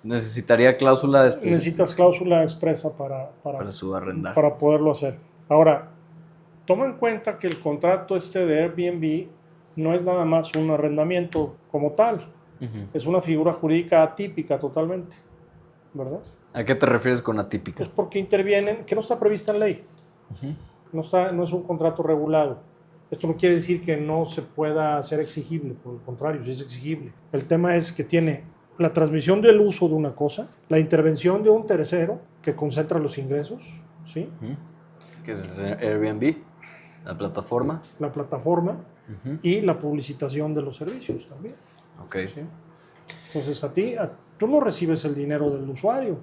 Necesitaría cláusula específica. Necesitas cláusula expresa para subarrendar. Para poderlo hacer. Ahora, toma en cuenta que el contrato de Airbnb no es nada más un arrendamiento como tal. Es una figura jurídica atípica totalmente. ¿verdad? ¿A qué te refieres con atípica? Pues porque intervienen, que no está prevista en ley. No es un contrato regulado. Esto no quiere decir que no se pueda hacer exigible, por el contrario, sí es exigible. El tema es que tiene la transmisión del uso de una cosa, la intervención de un tercero que concentra los ingresos, ¿sí? Que es Airbnb, la plataforma. La plataforma y la publicitación de los servicios también. Ok. ¿Sí? Entonces tú no recibes el dinero del usuario,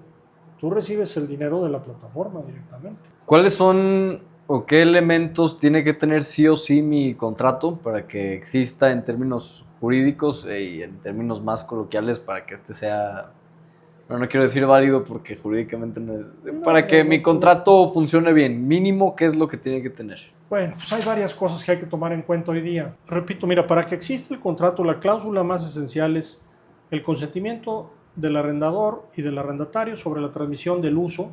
tú recibes el dinero de la plataforma directamente. ¿Cuáles son o qué elementos tiene que tener sí o sí mi contrato para que exista en términos jurídicos y en términos más coloquiales para que este sea, no quiero decir válido porque jurídicamente no es, para que mi contrato funcione bien, mínimo, ¿qué es lo que tiene que tener? Bueno, pues hay varias cosas que hay que tomar en cuenta hoy día. Repito, mira, para que exista el contrato, la cláusula más esencial es el consentimiento del arrendador y del arrendatario sobre la transmisión del uso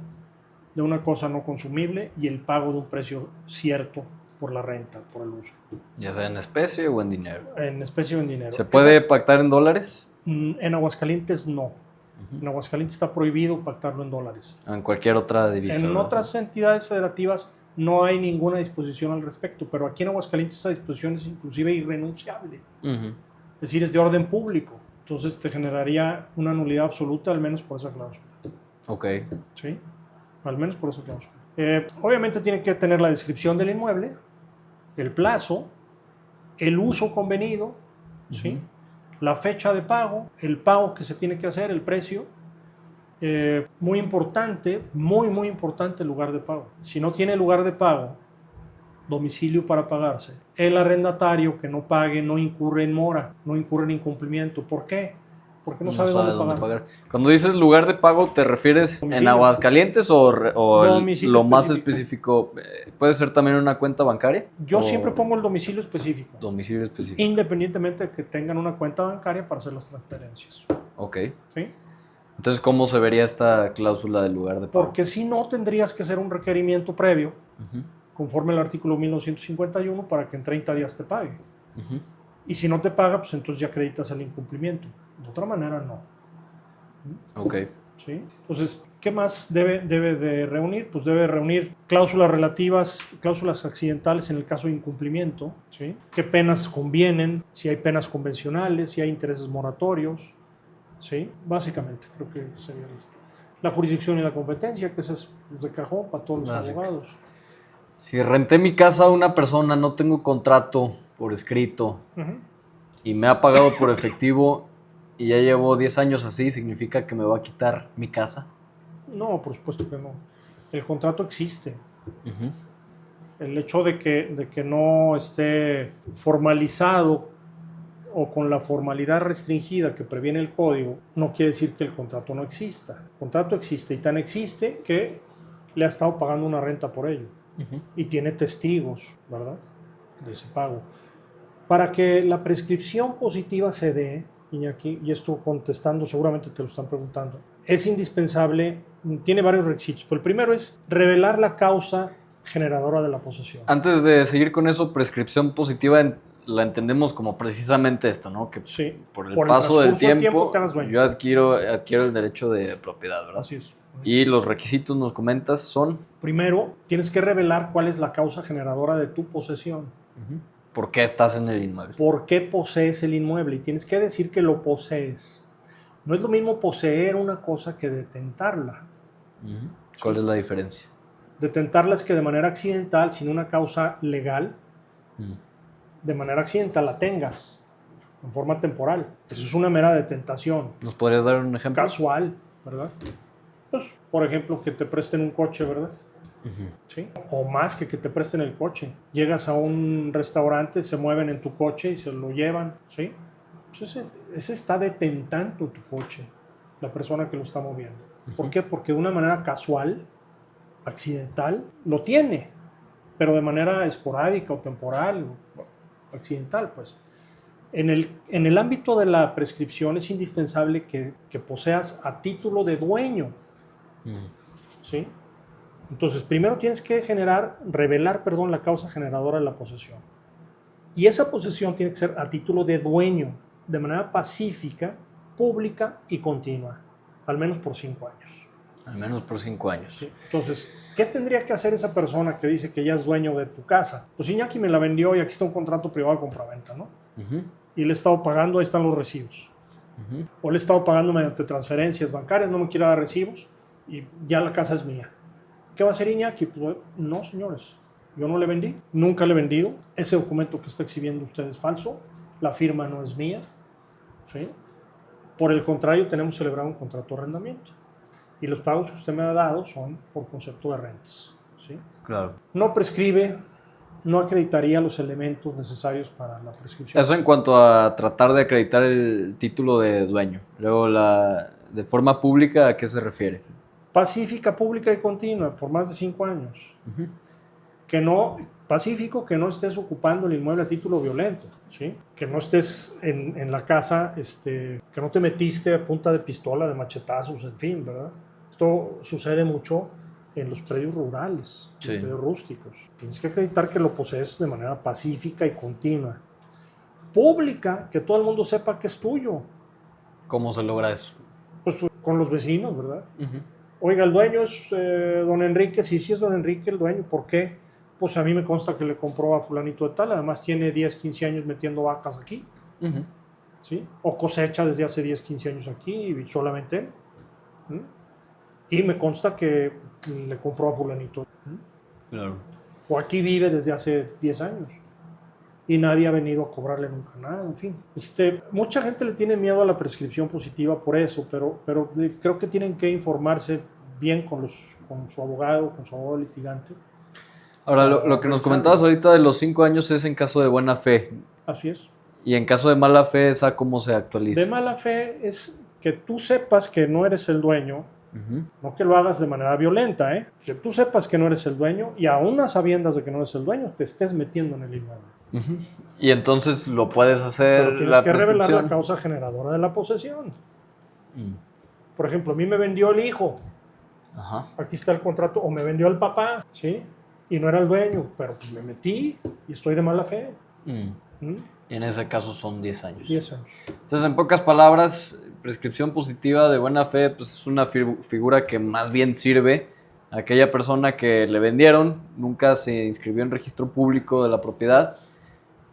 de una cosa no consumible y el pago de un precio cierto por la renta, por el uso. Ya sea en especie o en dinero. En especie o en dinero. ¿Se puede pactar en dólares? En Aguascalientes no. En Aguascalientes está prohibido pactarlo en dólares. En cualquier otra división. En otras entidades federativas no hay ninguna disposición al respecto, pero aquí en Aguascalientes esa disposición es inclusive irrenunciable. Es decir, es de orden público. Entonces te generaría una nulidad absoluta, al menos por esa cláusula. Ok. ¿Sí? Al menos por esa cláusula. Obviamente tiene que tener la descripción del inmueble, el plazo, el uso convenido, ¿sí? La fecha de pago, el pago que se tiene que hacer, el precio. Muy importante el lugar de pago. Si no tiene lugar de pago, domicilio para pagarse, el arrendatario que no pague no incurre en mora, no incurre en incumplimiento. ¿Por qué? Porque no sabe dónde pagar. Cuando dices lugar de pago, ¿te refieres domicilio en Aguascalientes o lo más específico? ¿Puede ser también una cuenta bancaria? Yo siempre pongo el domicilio específico. Domicilio específico. Independientemente de que tengan una cuenta bancaria para hacer las transferencias. Ok. ¿Sí? Entonces, ¿cómo se vería esta cláusula del lugar de pago? Porque si no, tendrías que hacer un requerimiento previo, conforme al artículo 1951, para que en 30 días te pague. Y si no te paga, pues entonces ya acreditas el incumplimiento. De otra manera, no. Ok. ¿Sí? Entonces, ¿qué más debe de reunir? Pues debe reunir cláusulas relativas, cláusulas accidentales en el caso de incumplimiento. ¿Sí? ¿Qué penas convienen? Si hay penas convencionales, si hay intereses moratorios. ¿Sí? Básicamente, creo que sería la jurisdicción y la competencia, que esa es de cajón para todos los abogados. Si renté mi casa a una persona, no tengo contrato por escrito y me ha pagado por efectivo y ya llevo 10 años así, ¿significa que me va a quitar mi casa? No, por supuesto que no. El contrato existe. El hecho de que no esté formalizado o con la formalidad restringida que previene el código, no quiere decir que el contrato no exista. El contrato existe y tan existe que le ha estado pagando una renta por ello. Y tiene testigos, ¿verdad?, de ese pago. Para que la prescripción positiva se dé, Iñaki, y esto contestando, seguramente te lo están preguntando, es indispensable, tiene varios requisitos, pero el primero es revelar la causa generadora de la posesión. Antes de seguir con eso, prescripción positiva la entendemos como precisamente esto, ¿no? Que sí, por el paso del tiempo yo adquiero el derecho de propiedad, ¿verdad? Así es. Y los requisitos, nos comentas, son... Primero, tienes que revelar cuál es la causa generadora de tu posesión. ¿Por qué estás en el inmueble? ¿Por qué posees el inmueble? Y tienes que decir que lo posees. No es lo mismo poseer una cosa que detentarla. ¿Cuál es la diferencia? Detentarla es que de manera accidental, sin una causa legal, de manera accidental la tengas, en forma temporal. Eso es una mera detentación. ¿Nos podrías dar un ejemplo? Casual, ¿verdad? Pues, por ejemplo, que te presten un coche, ¿verdad? ¿Sí? O más que te presten el coche. Llegas a un restaurante, se mueven en tu coche y se lo llevan, ¿sí? Pues ese está detentando tu coche, la persona que lo está moviendo. ¿Por qué? Porque de una manera casual, accidental, lo tiene, pero de manera esporádica o temporal, accidental, pues. En el ámbito de la prescripción es indispensable que poseas a título de dueño. ¿Sí? Entonces, primero tienes que revelar la causa generadora de la posesión. Y esa posesión tiene que ser a título de dueño, de manera pacífica, pública y continua. al menos por 5 años. Al menos por 5 años. Sí. Entonces, ¿qué tendría que hacer esa persona que dice que ya es dueño de tu casa? Pues Iñaki me la vendió y aquí está un contrato privado de compraventa, ¿no? Uh-huh. Y le he estado pagando, ahí están los recibos. Uh-huh. O le he estado pagando mediante transferencias bancarias, no me quiere dar recibos y ya la casa es mía. ¿Qué va a hacer Iñaki? Pues, no, señores, yo no le vendí, nunca le he vendido. Ese documento que está exhibiendo usted es falso, la firma no es mía, ¿sí? Por el contrario, tenemos celebrado un contrato de arrendamiento. Y los pagos que usted me ha dado son por concepto de rentas, ¿sí? Claro. No prescribe, no acreditaría los elementos necesarios para la prescripción. Eso en cuanto a tratar de acreditar el título de dueño. Luego, de forma pública, ¿a qué se refiere? Pacífica, pública y continua, por más de 5 años. Uh-huh. Que no, pacífico, que no estés ocupando el inmueble a título violento, ¿sí? Que no estés en la casa, que no te metiste a punta de pistola, de machetazos, en fin, ¿verdad? Esto sucede mucho en los predios rurales, sí, los predios rústicos. Tienes que acreditar que lo posees de manera pacífica y continua. Pública, que todo el mundo sepa que es tuyo. ¿Cómo se logra eso? Pues con los vecinos, ¿verdad? Uh-huh. Oiga, el dueño es don Enrique. Sí, sí es don Enrique el dueño. ¿Por qué? Pues a mí me consta que le compró a fulanito de tal. Además tiene 10, 15 años metiendo vacas aquí. Uh-huh. ¿Sí? O cosecha desde hace 10, 15 años aquí y solamente él. ¿Mm? Y me consta que le compró a fulanito. ¿Mm? Claro. O aquí vive desde hace 10 años. Y nadie ha venido a cobrarle nunca nada, en fin. Mucha gente le tiene miedo a la prescripción positiva por eso, pero creo que tienen que informarse bien con su abogado litigante. Ahora, lo que nos comentabas ahorita de los 5 años es en caso de buena fe. Así es. Y en caso de mala fe, ¿esa cómo se actualiza? De mala fe es que tú sepas que no eres el dueño, uh-huh, no que lo hagas de manera violenta, que tú sepas que no eres el dueño y aún a sabiendas de que no eres el dueño, te estés metiendo en el inmueble. uh-huh. Y entonces lo puedes hacer. Pero tienes que revelar la causa generadora de la posesión. Por ejemplo, a mí me vendió el hijo. Ajá. Aquí está el contrato. O me vendió el papá, ¿sí? Y no era el dueño, pero pues me metí y estoy de mala fe. Y en ese caso son 10 años. 10 años. Entonces, en pocas palabras, prescripción positiva de buena fe pues es una figura que más bien sirve a aquella persona que le vendieron, nunca se inscribió en registro público de la propiedad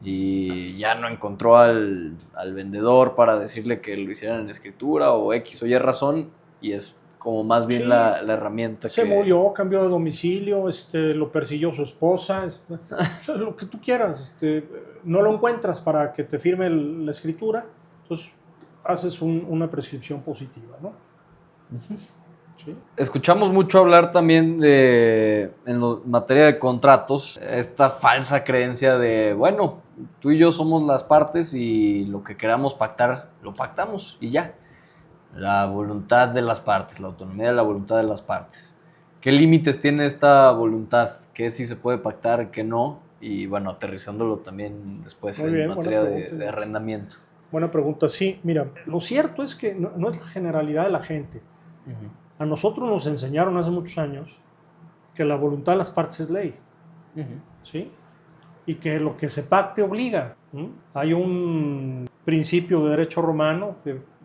y ya no encontró al vendedor para decirle que lo hicieran en escritura o X o Y razón, y es como más bien la herramienta. Se murió, cambió de domicilio, lo persiguió su esposa, lo que tú quieras, no lo encuentras para que te firme la escritura, entonces haces una prescripción positiva, ¿no? Uh-huh. ¿Sí? Escuchamos mucho hablar también en materia de contratos, esta falsa creencia de, bueno, tú y yo somos las partes y lo que queramos pactar, lo pactamos y ya. La voluntad de las partes, la autonomía de la voluntad de las partes. ¿Qué límites tiene esta voluntad? ¿Qué sí se puede pactar, qué no? Y bueno, aterrizándolo también después en materia de arrendamiento. Buena pregunta, sí. Mira, lo cierto es que no es la generalidad de la gente. Uh-huh. A nosotros nos enseñaron hace muchos años que la voluntad de las partes es ley. Uh-huh. ¿Sí? Y que lo que se pacte obliga. Hay un principio de derecho romano que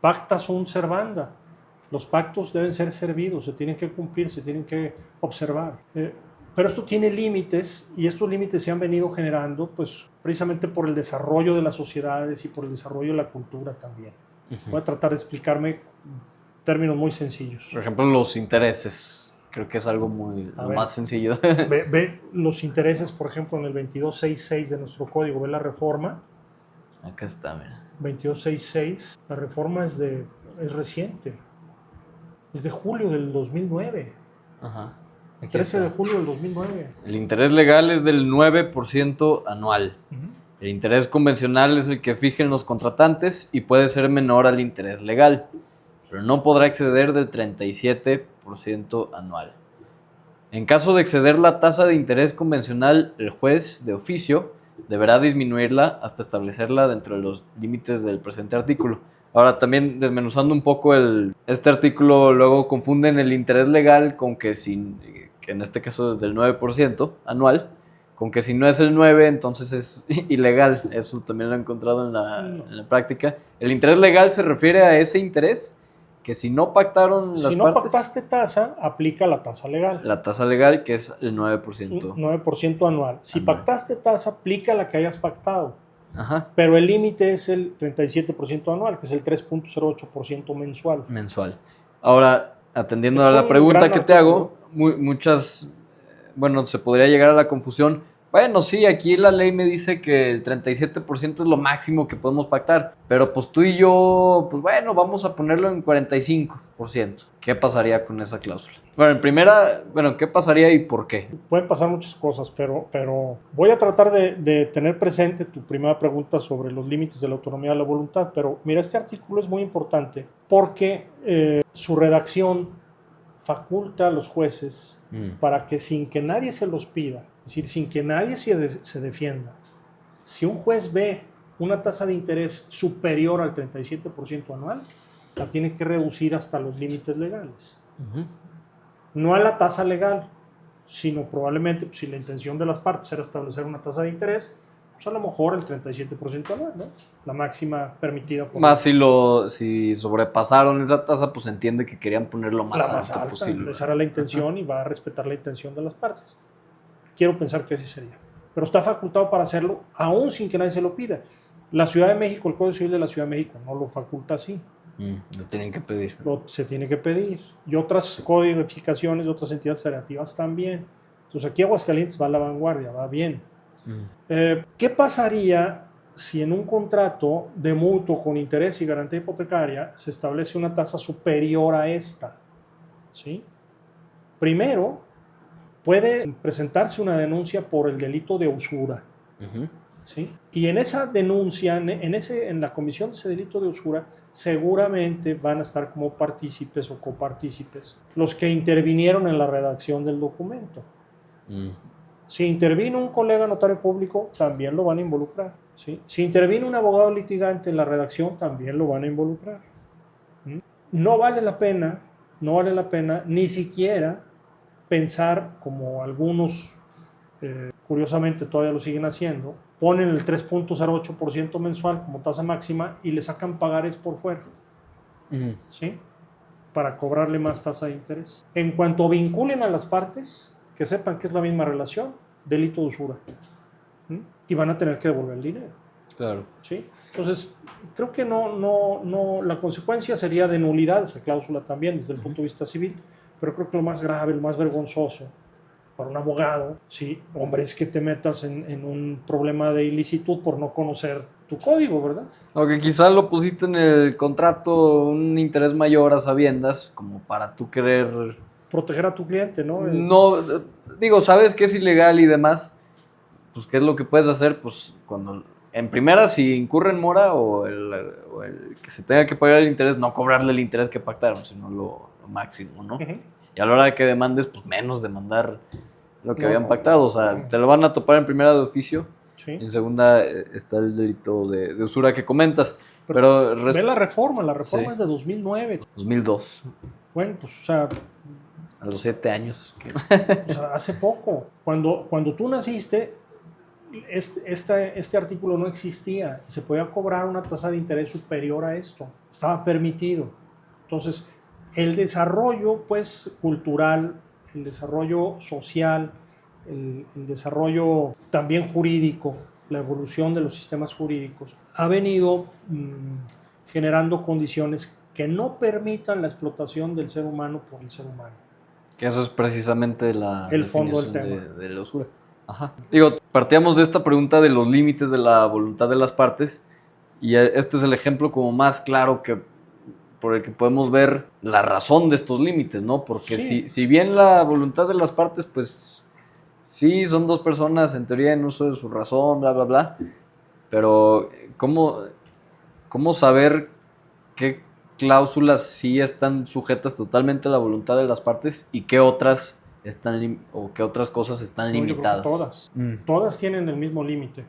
pacta sunt servanda. Los pactos deben ser servidos, se tienen que cumplir, se tienen que observar. Pero esto tiene límites y estos límites se han venido generando pues, precisamente por el desarrollo de las sociedades y por el desarrollo de la cultura también. Uh-huh. Voy a tratar de explicarme en términos muy sencillos. Por ejemplo, los intereses. Creo que es algo más sencillo. Ve los intereses, por ejemplo, en el 2266 de nuestro código, ve la reforma. Acá está, mira. 2266, la reforma es reciente, es de julio del 2009. Ajá. 13 de julio del 2009. El interés legal es del 9% anual. Uh-huh. El interés convencional es el que fijen los contratantes y puede ser menor al interés legal, pero no podrá exceder del 37% anual. En caso de exceder la tasa de interés convencional, el juez de oficio deberá disminuirla hasta establecerla dentro de los límites del presente artículo. Ahora, también desmenuzando un poco este artículo, luego confunden el interés legal con que en este caso es del 9% anual, con que si no es el 9, entonces es ilegal. Eso también lo he encontrado en la práctica. El interés legal se refiere a ese interés que si no pactaron las Si no partes, pactaste tasa, aplica la tasa legal. la tasa legal, que es el 9%. 9% anual. Si Anual. pactaste tasa, aplica la que hayas pactado. Ajá. Pero el límite es el 37% anual, que es el 3.08% mensual. Ahora, atendiendo Es a la un pregunta gran que te artículo. hago, muchas, bueno, se podría llegar a la confusión. Bueno, sí, aquí la ley me dice que el 37% es lo máximo que podemos pactar, pero pues tú y yo, pues bueno, vamos a ponerlo en 45%. ¿Qué pasaría con esa cláusula? Bueno, en primera, ¿qué pasaría y por qué? Pueden pasar muchas cosas, pero voy a tratar de tener presente tu primera pregunta sobre los límites de la autonomía de la voluntad. Pero mira, este artículo es muy importante porque su redacción faculta a los jueces para que sin que nadie se los pida, es decir, sin que nadie se defienda, si un juez ve una tasa de interés superior al 37% anual, la tiene que reducir hasta los límites legales. No a la tasa legal, sino probablemente, pues, si la intención de las partes era establecer una tasa de interés, pues a lo mejor el 37% anual, ¿no? La máxima permitida por Más si sobrepasaron esa tasa, pues entiende que querían ponerlo más la alto más alta. posible. Esa era la intención y va a respetar la intención de las partes. Quiero pensar que así sería. Pero está facultado para hacerlo aún sin que nadie se lo pida. La Ciudad de México, el Código Civil de la Ciudad de México no lo faculta así. Lo tienen que pedir. Se tiene que pedir. Y otras codificaciones de otras entidades federativas también. Entonces aquí Aguascalientes va a la vanguardia, va bien. ¿Qué pasaría si en un contrato de mutuo con interés y garantía hipotecaria se establece una tasa superior a esta? ¿Sí? Primero, puede presentarse una denuncia por el delito de usura. ¿Sí? Y en esa denuncia, en la comisión de ese delito de usura, seguramente van a estar como partícipes o copartícipes los que intervinieron en la redacción del documento. Si intervino un colega notario público, también lo van a involucrar. ¿Sí? Si intervino un abogado litigante en la redacción, también lo van a involucrar. No vale la pena ni siquiera pensar, como algunos curiosamente todavía lo siguen haciendo, ponen el 3.08% mensual como tasa máxima y le sacan pagares por fuera, ¿sí? Para cobrarle más tasa de interés. En cuanto vinculen a las partes, que sepan que es la misma relación, delito de usura. Y van a tener que devolver el dinero. Claro. ¿Sí? Entonces, creo que no, la consecuencia sería de nulidad esa cláusula también desde el punto de vista civil, pero creo que lo más grave, lo más vergonzoso para un abogado, sí, hombre, es que te metas en un problema de ilicitud por no conocer tu código, ¿verdad? Aunque quizás lo pusiste en el contrato un interés mayor a sabiendas, como para tú querer... Proteger a tu cliente, ¿no? No, digo, sabes que es ilegal y demás, pues ¿qué es lo que puedes hacer? Pues cuando, en primera, si incurre en mora o el que se tenga que pagar el interés, no cobrarle el interés que pactaron, sino lo máximo, ¿no? Y a la hora de que demandes, pues menos demandar lo que habían pactado. O sea, te lo van a topar en primera de oficio. Sí. En segunda está el delito de usura que comentas. Pero ve la reforma sí. Es de 2009. 2002. Bueno, pues, o sea... A los 7 años. O sea, hace poco. Cuando tú naciste, este artículo no existía. Se podía cobrar una tasa de interés superior a esto. Estaba permitido. Entonces... el desarrollo, pues, cultural, el desarrollo social, el desarrollo también jurídico, la evolución de los sistemas jurídicos, ha venido generando condiciones que no permitan la explotación del ser humano por el ser humano. Que eso es precisamente el fondo del tema. De la usura. Ajá. Digo, partíamos de esta pregunta de los límites de la voluntad de las partes, y este es el ejemplo como más claro por el que podemos ver la razón de estos límites, ¿no? Porque sí. si bien la voluntad de las partes, pues sí, son dos personas en teoría en uso de su razón, bla, bla, bla, pero ¿cómo saber qué cláusulas sí están sujetas totalmente a la voluntad de las partes y qué otras qué otras cosas están limitadas? Yo creo que todas tienen el mismo límite.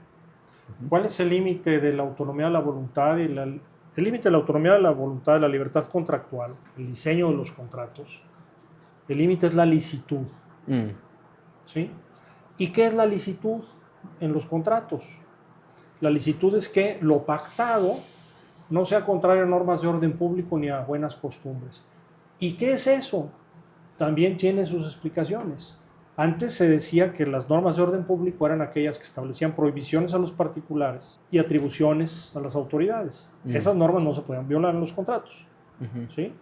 ¿Cuál es el límite de la autonomía de la voluntad y el límite de la autonomía de la voluntad, de la libertad contractual, el diseño de los contratos? El límite es la licitud. ¿Sí? ¿Y qué es la licitud en los contratos? La licitud es que lo pactado no sea contrario a normas de orden público ni a buenas costumbres. ¿Y qué es eso? También tiene sus explicaciones. Antes se decía que las normas de orden público eran aquellas que establecían prohibiciones a los particulares y atribuciones a las autoridades. Esas normas no se podían violar en los contratos. ¿Sí?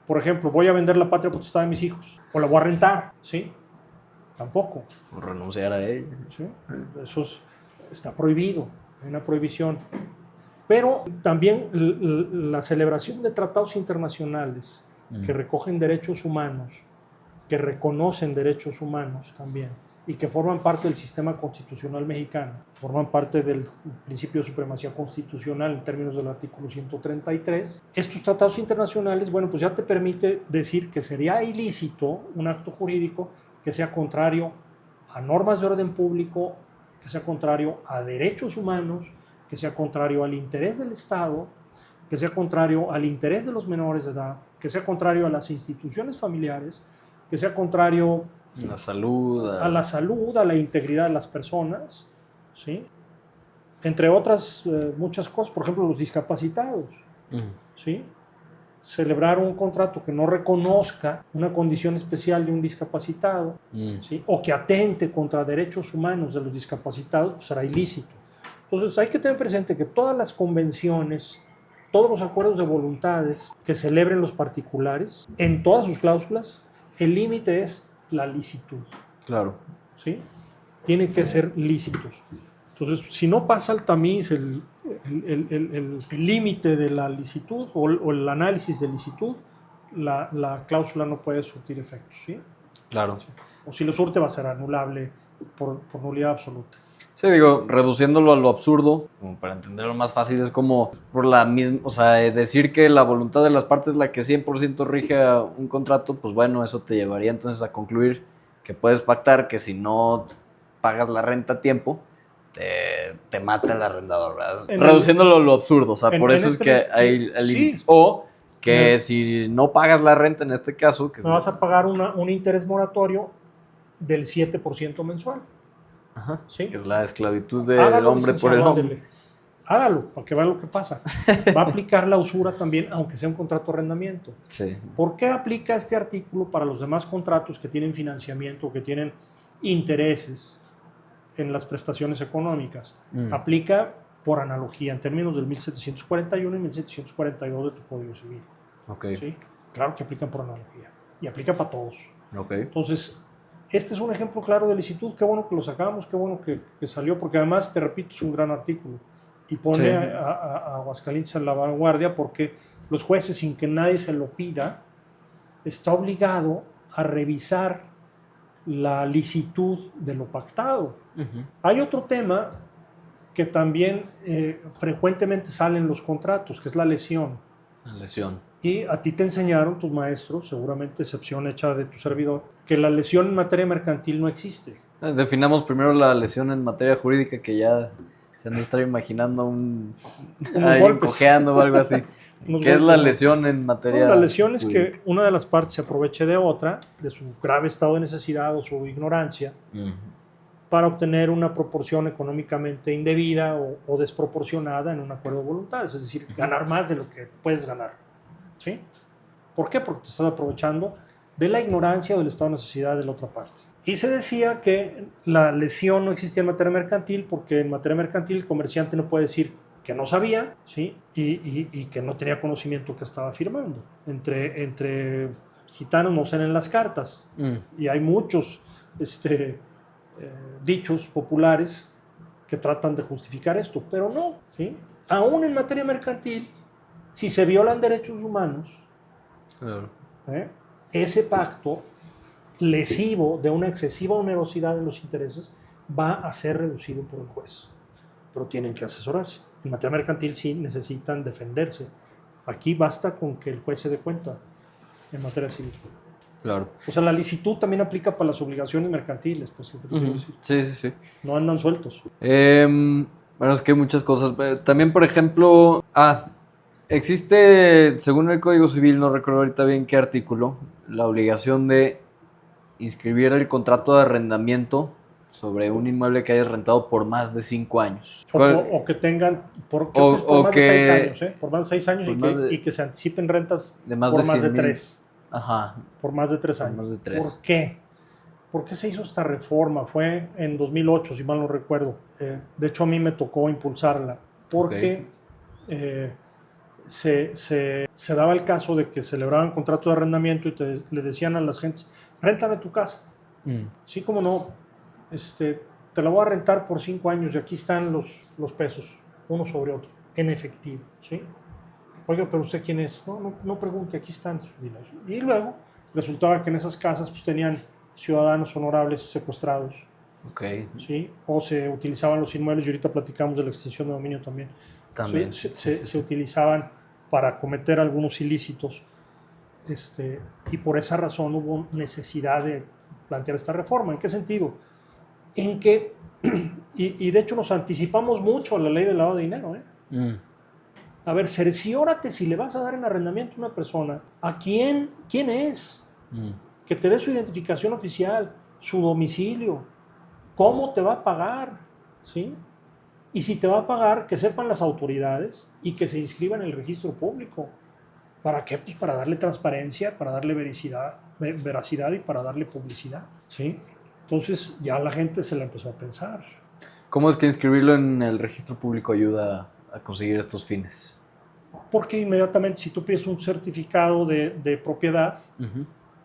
Por ejemplo, voy a vender la patria potestad de mis hijos o la voy a rentar. ¿Sí? Tampoco. O renunciar a ella. ¿Sí? Eso está prohibido, hay una prohibición. Pero también la celebración de tratados internacionales que recogen derechos humanos, que reconocen derechos humanos también, y que forman parte del sistema constitucional mexicano, forman parte del principio de supremacía constitucional en términos del artículo 133. Estos tratados internacionales, bueno, pues ya te permite decir que sería ilícito un acto jurídico que sea contrario a normas de orden público, que sea contrario a derechos humanos, que sea contrario al interés del Estado, que sea contrario al interés de los menores de edad, que sea contrario a las instituciones familiares, que sea contrario la salud, a la salud, a la integridad de las personas, ¿sí? Entre otras muchas cosas, por ejemplo, los discapacitados, ¿sí? Celebrar un contrato que no reconozca una condición especial de un discapacitado, ¿sí? O que atente contra derechos humanos de los discapacitados, pues será ilícito. Entonces hay que tener presente que todas las convenciones, todos los acuerdos de voluntades que celebren los particulares, en todas sus cláusulas, el límite es la licitud. Claro. ¿Sí? Tienen que ser lícitos. Entonces, si no pasa el tamiz, el límite de la licitud o el análisis de licitud, la cláusula no puede surtir efectos. ¿Sí? Claro. O si lo surte va a ser anulable por nulidad absoluta. Sí, digo, reduciéndolo a lo absurdo, como para entenderlo más fácil, es como por la misma, o sea, decir que la voluntad de las partes es la que 100% rige a un contrato, pues bueno, eso te llevaría entonces a concluir que puedes pactar que si no pagas la renta a tiempo, te mata el arrendador, ¿verdad? Reduciéndolo a lo absurdo, o sea, por eso es que hay límites. Sí. O que si no pagas la renta en este caso... que no vas a pagar un interés moratorio del 7% mensual. Ajá, ¿sí? Que es la esclavitud del hombre por el hombre. Hágalo, para que vea lo que pasa. Va a aplicar la usura también, aunque sea un contrato de arrendamiento. Sí. ¿Por qué aplica este artículo para los demás contratos que tienen financiamiento, que tienen intereses en las prestaciones económicas? Aplica por analogía en términos del 1741 y 1742 de tu Código Civil. Okay. ¿Sí? Claro que aplican por analogía. Y aplica para todos. Okay. Entonces, este es un ejemplo claro de licitud. Qué bueno que lo sacamos, qué bueno que salió, porque además, te repito, es un gran artículo. Y pone a Aguascalientes en la vanguardia porque los jueces, sin que nadie se lo pida, está obligado a revisar la licitud de lo pactado. Hay otro tema que también frecuentemente sale en los contratos, que es la lesión. La lesión. Y a ti te enseñaron tus maestros, seguramente excepción hecha de tu servidor, que la lesión en materia mercantil no existe. Definamos primero la lesión en materia jurídica, que ya se han de estar imaginando unos golpes, cojeando o algo así. ¿Qué es la lesión en materia jurídica? La lesión es que una de las partes se aproveche de otra, de su grave estado de necesidad o su ignorancia, para obtener una proporción económicamente indebida o desproporcionada en un acuerdo de voluntades, es decir, ganar más de lo que puedes ganar. ¿Sí? ¿Por qué? Porque te estás aprovechando de la ignorancia o del estado de necesidad de la otra parte. Y se decía que la lesión no existía en materia mercantil porque en materia mercantil el comerciante no puede decir que no sabía, ¿sí? y que no tenía conocimiento que estaba firmando. Entre gitanos no salen las cartas y hay muchos dichos populares que tratan de justificar esto, pero no, ¿sí? Aún en materia mercantil, si se violan derechos humanos, ese pacto lesivo de una excesiva onerosidad en los intereses va a ser reducido por el juez. Pero tienen que asesorarse. En materia mercantil sí necesitan defenderse. Aquí basta con que el juez se dé cuenta en materia civil. Claro. O sea, la licitud también aplica para las obligaciones mercantiles, pues, lo que te quiero decir. Sí. No andan sueltos. Bueno, es que hay muchas cosas. También, por ejemplo, existe, según el Código Civil, no recuerdo ahorita bien qué artículo, la obligación de inscribir el contrato de arrendamiento sobre un inmueble que hayas rentado por más de 5 años. O que tengan, creo que es por más de 6 años, ¿eh? Por más de 6 años y que se anticipen rentas de más por de más de 100,000. 3. Ajá. Por más de 3 años. Más de 3. ¿Por qué? ¿Por qué se hizo esta reforma? Fue en 2008, si mal no recuerdo. De hecho, a mí me tocó impulsarla. Porque se daba el caso de que celebraban contratos de arrendamiento y le decían a las gentes, réntame tu casa. Sí, como no, te la voy a rentar por 5 años y aquí están los pesos, uno sobre otro, en efectivo. ¿Sí? Oiga, pero ¿usted quién es? No pregunte, aquí están sus dineros. Y luego resultaba que en esas casas pues, tenían ciudadanos honorables secuestrados. ¿Sí? O se utilizaban los inmuebles, y ahorita platicamos de la extinción de dominio también. Se utilizaban para cometer algunos ilícitos. Y por esa razón hubo necesidad de plantear esta reforma. ¿En qué sentido? En que, y de hecho nos anticipamos mucho a la ley del lavado de dinero. A ver, cerciórate si le vas a dar en arrendamiento a una persona, ¿a quién es? Que te dé su identificación oficial, su domicilio, cómo te va a pagar, ¿sí? Y si te va a pagar, que sepan las autoridades y que se inscriban en el registro público. ¿Para qué? Pues para darle transparencia, para darle veracidad y para darle publicidad, ¿sí? Entonces ya la gente se la empezó a pensar. ¿Cómo es que inscribirlo en el registro público ayuda a conseguir estos fines? Porque inmediatamente si tú pides un certificado de propiedad,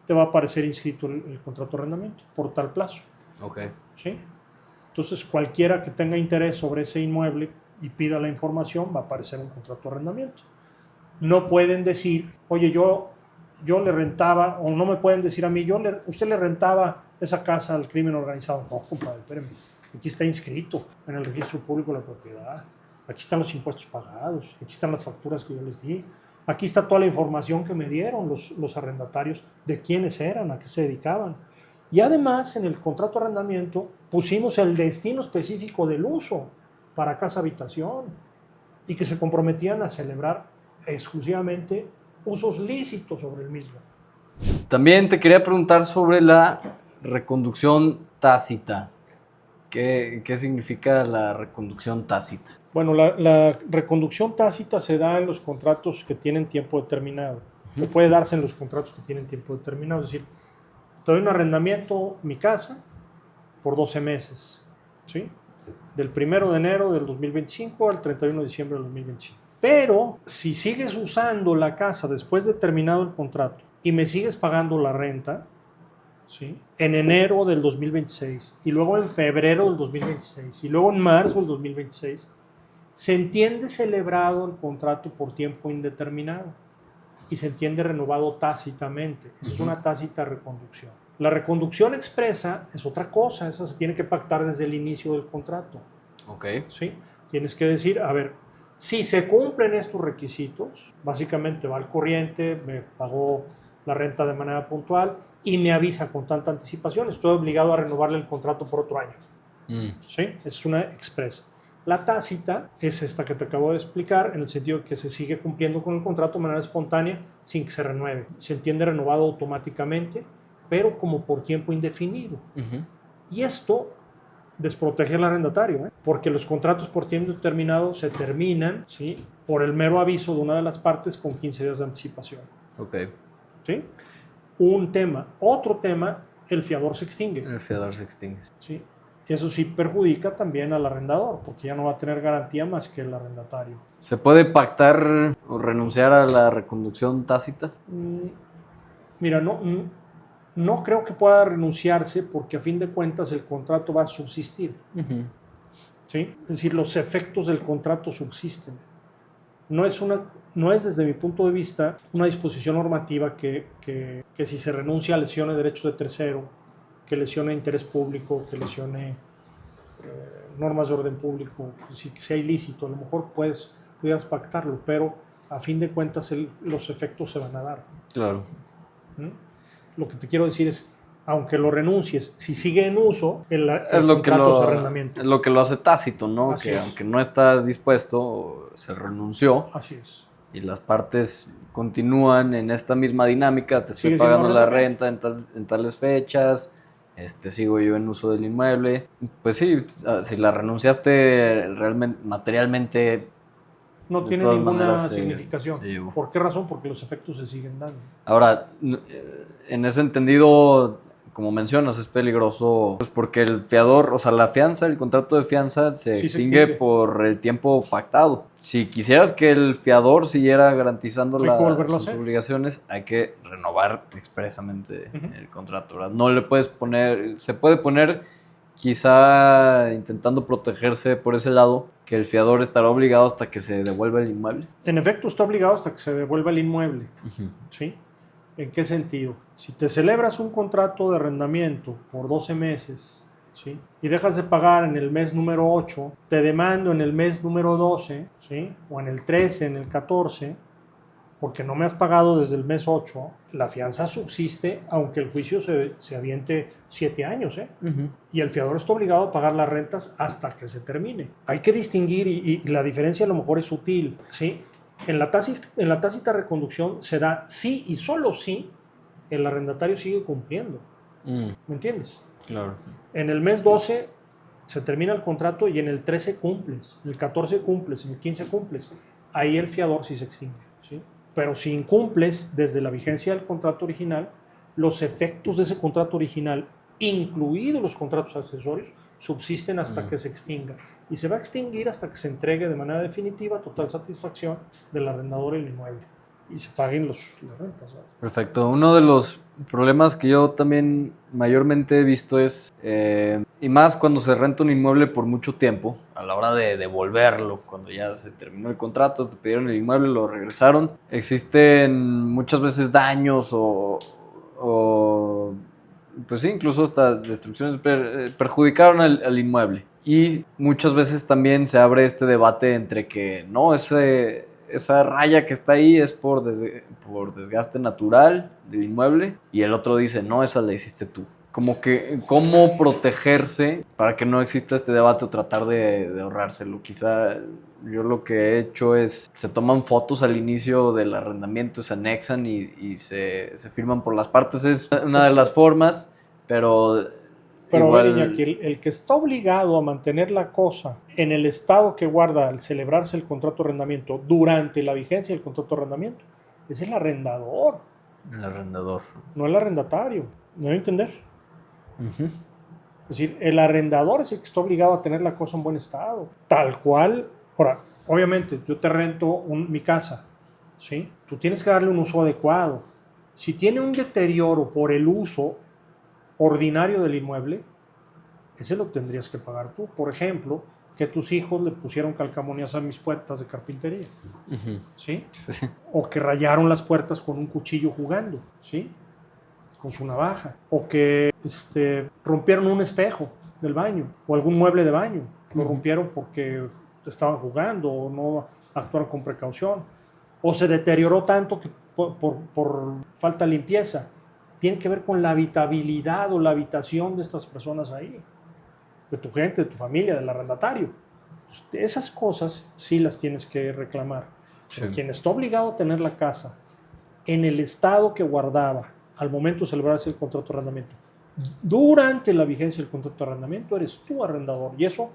te va a aparecer inscrito el contrato de arrendamiento por tal plazo. ¿Sí? Entonces cualquiera que tenga interés sobre ese inmueble y pida la información, va a aparecer un contrato de arrendamiento. No pueden decir, oye, yo le rentaba, o no me pueden decir a mí, usted le rentaba esa casa al crimen organizado. No, compadre, espérenme. Aquí está inscrito en el registro público de la propiedad. Aquí están los impuestos pagados. Aquí están las facturas que yo les di. Aquí está toda la información que me dieron los arrendatarios de quiénes eran, a qué se dedicaban. Y además, en el contrato de arrendamiento pusimos el destino específico del uso para casa-habitación y que se comprometían a celebrar exclusivamente usos lícitos sobre el mismo. También te quería preguntar sobre la reconducción tácita. ¿Qué significa la reconducción tácita? Bueno, la reconducción tácita se da en los contratos que tienen tiempo determinado. O puede darse en los contratos que tienen tiempo determinado. Es decir, te doy un arrendamiento, mi casa, por 12 meses. ¿Sí? Del 1 de enero del 2025 al 31 de diciembre del 2025. Pero si sigues usando la casa después de terminado el contrato y me sigues pagando la renta, ¿sí? En enero del 2026 y luego en febrero del 2026 y luego en marzo del 2026, se entiende celebrado el contrato por tiempo indeterminado y se entiende renovado tácitamente. Eso es una tácita reconducción. La reconducción expresa es otra cosa, esa se tiene que pactar desde el inicio del contrato. ¿Sí? Tienes que decir, a ver, si se cumplen estos requisitos, básicamente va al corriente, me pagó la renta de manera puntual y me avisa con tanta anticipación, estoy obligado a renovarle el contrato por otro año. ¿Sí? Es una expresa. La tácita es esta que te acabo de explicar, en el sentido de que se sigue cumpliendo con el contrato de manera espontánea sin que se renueve. Se entiende renovado automáticamente, pero como por tiempo indefinido. Y esto desprotege al arrendatario, porque los contratos por tiempo determinado se terminan, ¿sí? Por el mero aviso de una de las partes con 15 días de anticipación. ¿Sí? Un tema. Otro tema, el fiador se extingue. El fiador se extingue. ¿Sí? Eso sí perjudica también al arrendador, porque ya no va a tener garantía más que el arrendatario. ¿Se puede pactar o renunciar a la reconducción tácita? Mira, no creo que pueda renunciarse porque a fin de cuentas el contrato va a subsistir. ¿Sí? Es decir, los efectos del contrato subsisten. No es desde mi punto de vista una disposición normativa que si se renuncia lesione derechos de tercero, que lesione interés público, que lesione normas de orden público, si sea ilícito. A lo mejor pudieras pactarlo, pero a fin de cuentas los efectos se van a dar. Claro. Lo que te quiero decir es, aunque lo renuncies, si sigue en uso, el contrato de arrendamiento. Es lo que lo hace tácito, ¿no? Así que es. Aunque no está dispuesto, se renunció. Así es. Y las partes continúan en esta misma dinámica, te estoy Sigue pagando siendo la renta en tales fechas, sigo yo en uso del inmueble. Pues sí, si la renunciaste realmente, materialmente, No de tiene todas ninguna maneras significación. se llevó. ¿Por qué razón? Porque los efectos se siguen dando. Ahora, en ese entendido, como mencionas, es peligroso, pues porque el fiador, o sea, la fianza, el contrato de fianza se Sí se extingue extingue. por el tiempo pactado. Si quisieras que el fiador siguiera garantizando Hay que volverlo a sus hacer. obligaciones, hay que renovar expresamente Ujú. el contrato, ¿verdad? No le puedes poner, se puede poner quizá intentando protegerse por ese lado, que el fiador estará obligado hasta que se devuelva el inmueble. En efecto, está obligado hasta que se devuelva el inmueble. Ujú. ¿Sí? ¿En qué sentido? Si te celebras un contrato de arrendamiento por 12 meses, ¿sí? Y dejas de pagar en el mes número 8, te demando en el mes número 12, ¿sí? O en el 13, en el 14, porque no me has pagado desde el mes 8, la fianza subsiste aunque el juicio se aviente 7 años, ¿eh? Ujú. Y el fiador está obligado a pagar las rentas hasta que se termine. Hay que distinguir, y la diferencia a lo mejor es sutil, ¿sí? En la tácita reconducción se da sí y solo sí el arrendatario sigue cumpliendo. ¿Me entiendes? Claro. En el mes 12 se termina el contrato y en el 13 cumples, en el 14 cumples, en el 15 cumples. Ahí el fiador sí se extingue, ¿sí? Pero si incumples desde la vigencia del contrato original, los efectos de ese contrato original, incluidos los contratos accesorios, subsisten hasta que se extinga. Y se va a extinguir hasta que se entregue de manera definitiva total satisfacción del arrendador el inmueble y se paguen las rentas, ¿verdad? Perfecto. Uno de los problemas que yo también mayormente he visto es, y más cuando se renta un inmueble por mucho tiempo, a la hora de devolverlo, cuando ya se terminó el contrato, te pidieron el inmueble, lo regresaron, existen muchas veces daños o pues sí, incluso hasta destrucciones perjudicaron al inmueble. Y muchas veces también se abre este debate entre que no, esa raya que está ahí es por desgaste natural del inmueble, y el otro dice, no, esa la hiciste tú. Como que, ¿cómo protegerse para que no exista este debate o tratar de ahorrárselo? Quizá yo lo que he hecho es, se toman fotos al inicio del arrendamiento, se anexan y se firman por las partes. Es una de las formas, pero Pero a ver, igual... Iñaki, el que está obligado a mantener la cosa en el estado que guarda al celebrarse el contrato de arrendamiento durante la vigencia del contrato de arrendamiento es el arrendador, El arrendador. no el arrendatario. ¿Me voy a entender? Ujú. Es decir, el arrendador es el que está obligado a tener la cosa en buen estado. Tal cual. Ahora, obviamente, yo te rento mi casa, ¿sí? Tú tienes que darle un uso adecuado. Si tiene un deterioro por el uso ordinario del inmueble, ese lo tendrías que pagar tú. Por ejemplo, que tus hijos le pusieron calcamonías a mis puertas de carpintería, Ujú. ¿sí? O que rayaron las puertas con un cuchillo jugando, ¿sí? Con su navaja. O que rompieron un espejo del baño o algún mueble de baño. Lo rompieron porque estaban jugando o no actuaron con precaución. O se deterioró tanto que por falta de limpieza. Tiene que ver con la habitabilidad o la habitación de estas personas ahí, de tu gente, de tu familia, del arrendatario. Esas cosas sí las tienes que reclamar. Sí. Quien está obligado a tener la casa en el estado que guardaba al momento de celebrarse el contrato de arrendamiento, durante la vigencia del contrato de arrendamiento, eres tú arrendador. Y eso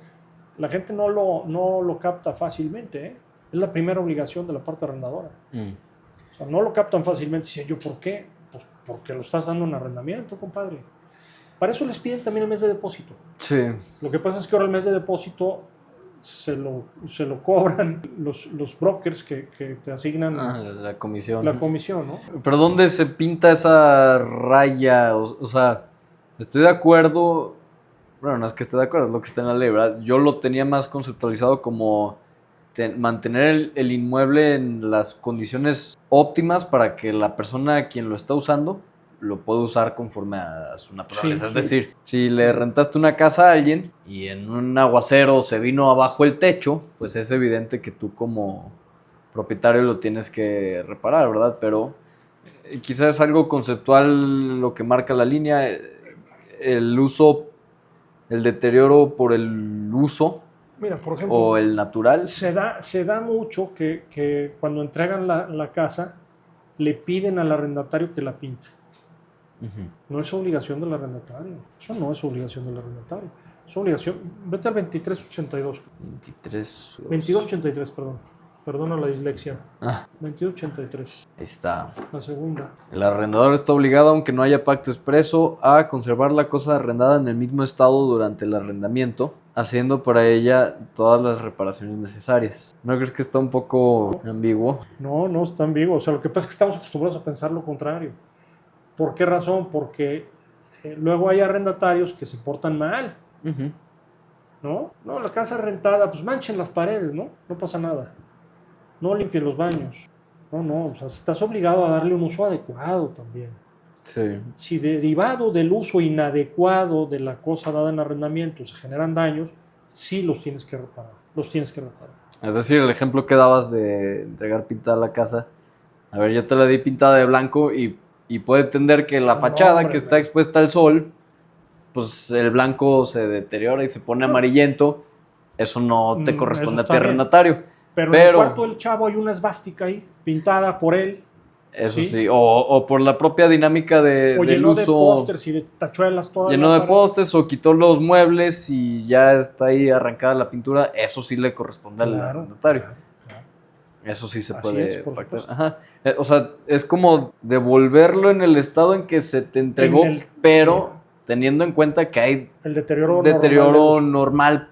la gente no lo capta fácilmente, ¿eh? Es la primera obligación de la parte arrendadora. O sea, no lo captan fácilmente. Dice yo, ¿por qué? Pues porque lo estás dando en arrendamiento, compadre. Para eso les piden también el mes de depósito. Sí. Lo que pasa es que ahora el mes de depósito se lo cobran los brokers que te asignan La comisión. la comisión, ¿no? Pero ¿dónde se pinta esa raya? O sea, estoy de acuerdo. Bueno, no es que esté de acuerdo, es lo que está en la ley, ¿verdad? Yo lo tenía más conceptualizado como mantener el inmueble en las condiciones óptimas para que la persona a quien lo está usando lo pueda usar conforme a su naturaleza. Sí, Es sí. decir, si le rentaste una casa a alguien y en un aguacero se vino abajo el techo, pues es evidente que tú como propietario lo tienes que reparar, ¿verdad? Pero quizás es algo conceptual lo que marca la línea, el uso, el deterioro por el uso. Mira, por ejemplo, o el natural. se da mucho que cuando entregan la casa le piden al arrendatario que la pinte. Ujú. No es obligación del arrendatario. Eso no es obligación del arrendatario. Es obligación. Vete al 2382. 23. 2283, perdón. Perdona la dislexia. Ah, 2283. ahí está. La segunda. El arrendador está obligado, aunque no haya pacto expreso, a conservar la cosa arrendada en el mismo estado durante el arrendamiento, haciendo para ella todas las reparaciones necesarias. ¿No crees que está un poco ambiguo? No, no es tan vivo. O sea, lo que pasa es que estamos acostumbrados a pensar lo contrario. ¿Por qué razón? Porque luego hay arrendatarios que se portan mal, Ujú. ¿no? No, la casa rentada, pues manchen las paredes, ¿no? No pasa nada. No limpien los baños. No, no, o sea, estás obligado a darle un uso adecuado también. Sí. Si derivado del uso inadecuado de la cosa dada en arrendamiento se generan daños, sí los tienes que reparar. Los tienes que reparar. Es decir, el ejemplo que dabas de entregar pintada la casa. A ver, yo te la di pintada de blanco y puedo entender que la No, fachada hombre, que está expuesta al sol, pues el blanco se deteriora y se pone amarillento. Eso no te eso corresponde a está ti, bien. arrendatario. Pero en el Pero, cuarto del chavo hay una esvástica ahí, pintada por él, eso ¿sí? sí, o por la propia dinámica O del llenó de uso, pósters y de tachuelas toda llenó la de pared. postes o quitó los muebles y ya está ahí arrancada la pintura, eso sí le corresponde al Claro, arrendatario. claro, claro. Eso sí se Así puede es, por pactar. supuesto. Ajá. O sea, es como devolverlo en el estado en que se te entregó, pero teniendo en cuenta que hay El deterioro deterioro normal normal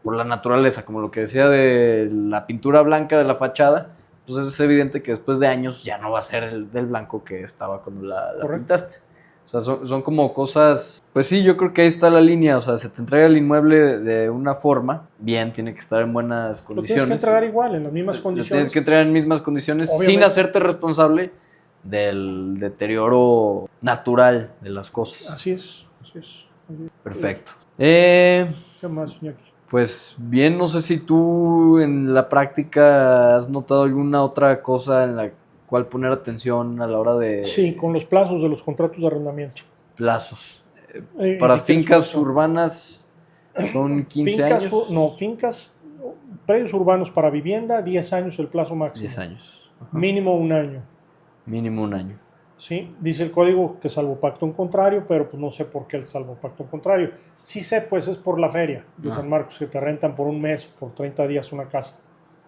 por la naturaleza, como lo que decía de la pintura blanca de la fachada, pues es evidente que después de años ya no va a ser el del blanco que estaba cuando la Correcto. pintaste. O sea, son como cosas, pues sí, yo creo que ahí está la línea, o sea, se te entrega el inmueble de una forma, bien, tiene que estar en buenas Lo condiciones. tienes que entregar igual, en las mismas Lo condiciones. tienes que entregar en mismas condiciones sin Obviamente. hacerte responsable del deterioro natural de las cosas. Así es, así es. Perfecto. ¿Qué más, Iñaki? Pues bien, no sé si tú en la práctica has notado alguna otra cosa en la cual poner atención a la hora de Sí, con los plazos de los contratos de arrendamiento. plazos. Y Para si quieres fincas sobre eso. urbanas son 15 años. No, fincas, predios urbanos para vivienda, 10 años el plazo máximo. 10 años. Ajá. Mínimo un año. Mínimo un año. ¿Sí? Dice el código que salvo pacto en contrario, pero pues no sé por qué el salvo pacto en contrario. Sí sé, pues es por la feria de San Marcos, que te rentan por un mes, por 30 días una casa.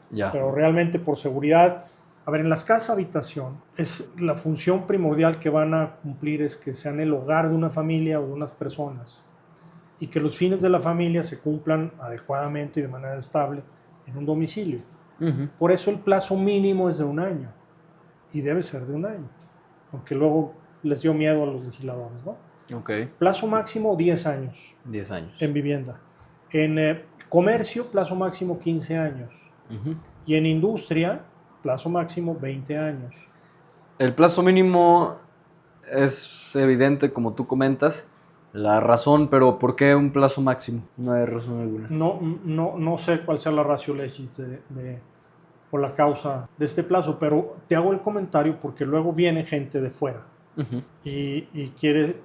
Ya. Pero realmente por seguridad. A ver, en las casas habitación, es la función primordial que van a cumplir es que sean el hogar de una familia o de unas personas y que los fines de la familia se cumplan adecuadamente y de manera estable en un domicilio. Ujú. Por eso el plazo mínimo es de un año y debe ser de un año, aunque luego les dio miedo a los legisladores, ¿no? Ok. Plazo máximo 10 años 10 años. en vivienda. En comercio, plazo máximo 15 años. Ujú. Y en industria, plazo máximo 20 años. El plazo mínimo es evidente, como tú comentas, la razón, pero ¿por qué un plazo máximo? No hay razón alguna. No sé cuál sea la ratio legis o la causa de este plazo, pero te hago el comentario porque luego viene gente de fuera Ujú. y quiere,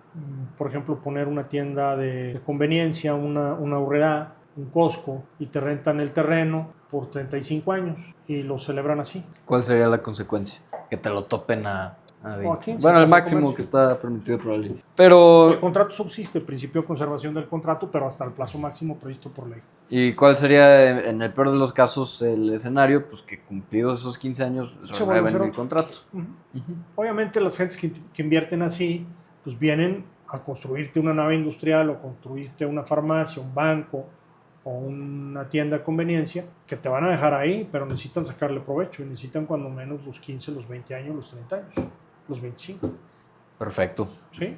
por ejemplo, poner una tienda de conveniencia, una Aurrera, un Costco, y te rentan el terreno por 35 años y lo celebran así. ¿Cuál sería la consecuencia? Que te lo topen a 20. O a 15, Bueno, el Plaza máximo Comercio. que está permitido por la ley. Pero, El contrato subsiste, el principio de conservación del contrato, pero hasta el plazo máximo previsto por ley. ¿y cuál sería, en el peor de los casos, el escenario? Pues que cumplidos esos 15 años Se vuelve a renueven hacer el otro. contrato. Ujú. Ujú. Obviamente las gentes que invierten así, pues vienen a construirte una nave industrial o construirte una farmacia, un banco o una tienda de conveniencia que te van a dejar ahí, pero necesitan sacarle provecho y necesitan cuando menos los 15, los 20 años, los 30 años, los 25. Perfecto. ¿Sí?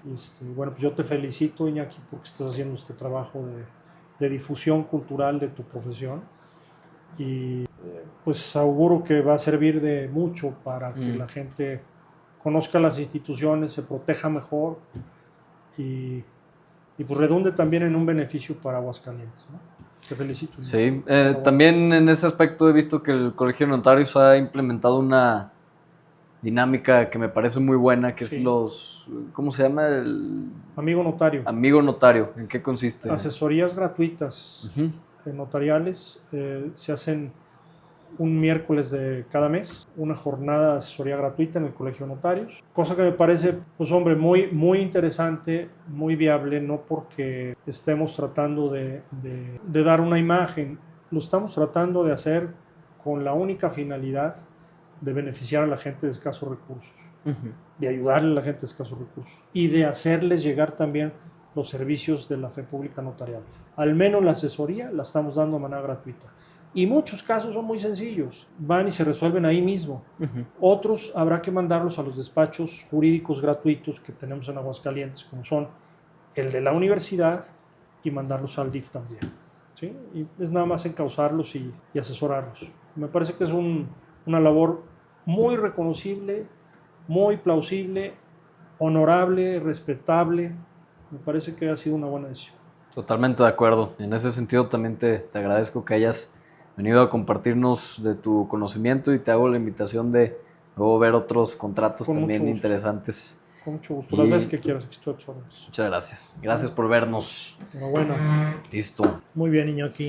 Bueno, pues yo te felicito, Iñaki, porque estás haciendo este trabajo de difusión cultural de tu profesión y pues auguro que va a servir de mucho para que la gente conozca las instituciones, se proteja mejor y pues redunde también en un beneficio para Aguascalientes, ¿no? Te felicito. Sí, también en ese aspecto he visto que el Colegio de Notarios ha implementado una dinámica que me parece muy buena, que Sí. es los, ¿cómo se llama? El Amigo notario, amigo notario. ¿En qué consiste? asesorías gratuitas Ujú. notariales se hacen un miércoles de cada mes, una jornada de asesoría gratuita en el Colegio de Notarios, cosa que me parece, pues hombre, muy interesante, muy viable, no porque estemos tratando de dar una imagen, lo estamos tratando de hacer con la única finalidad de beneficiar a la gente de escasos recursos, de ayudarle a la gente de escasos recursos y de hacerles llegar también los servicios de la fe pública notarial. Al menos la asesoría la estamos dando de manera gratuita. Y muchos casos son muy sencillos, van y se resuelven ahí mismo. Otros habrá que mandarlos a los despachos jurídicos gratuitos que tenemos en Aguascalientes, como son el de la universidad, y mandarlos al DIF también, ¿sí? Y es nada más encauzarlos y asesorarlos. Me parece que es una labor muy reconocible, muy plausible, honorable, respetable. Me parece que ha sido una buena decisión. Totalmente de acuerdo. En ese sentido también te agradezco que hayas venido a compartirnos de tu conocimiento y te hago la invitación de luego ver otros contratos Con también mucho gusto. interesantes. Con mucho gusto. Las veces que quieras, aquí estoy a tus órdenes. Muchas gracias. Gracias por vernos. Enhorabuena. Listo. Muy bien, Iñaki.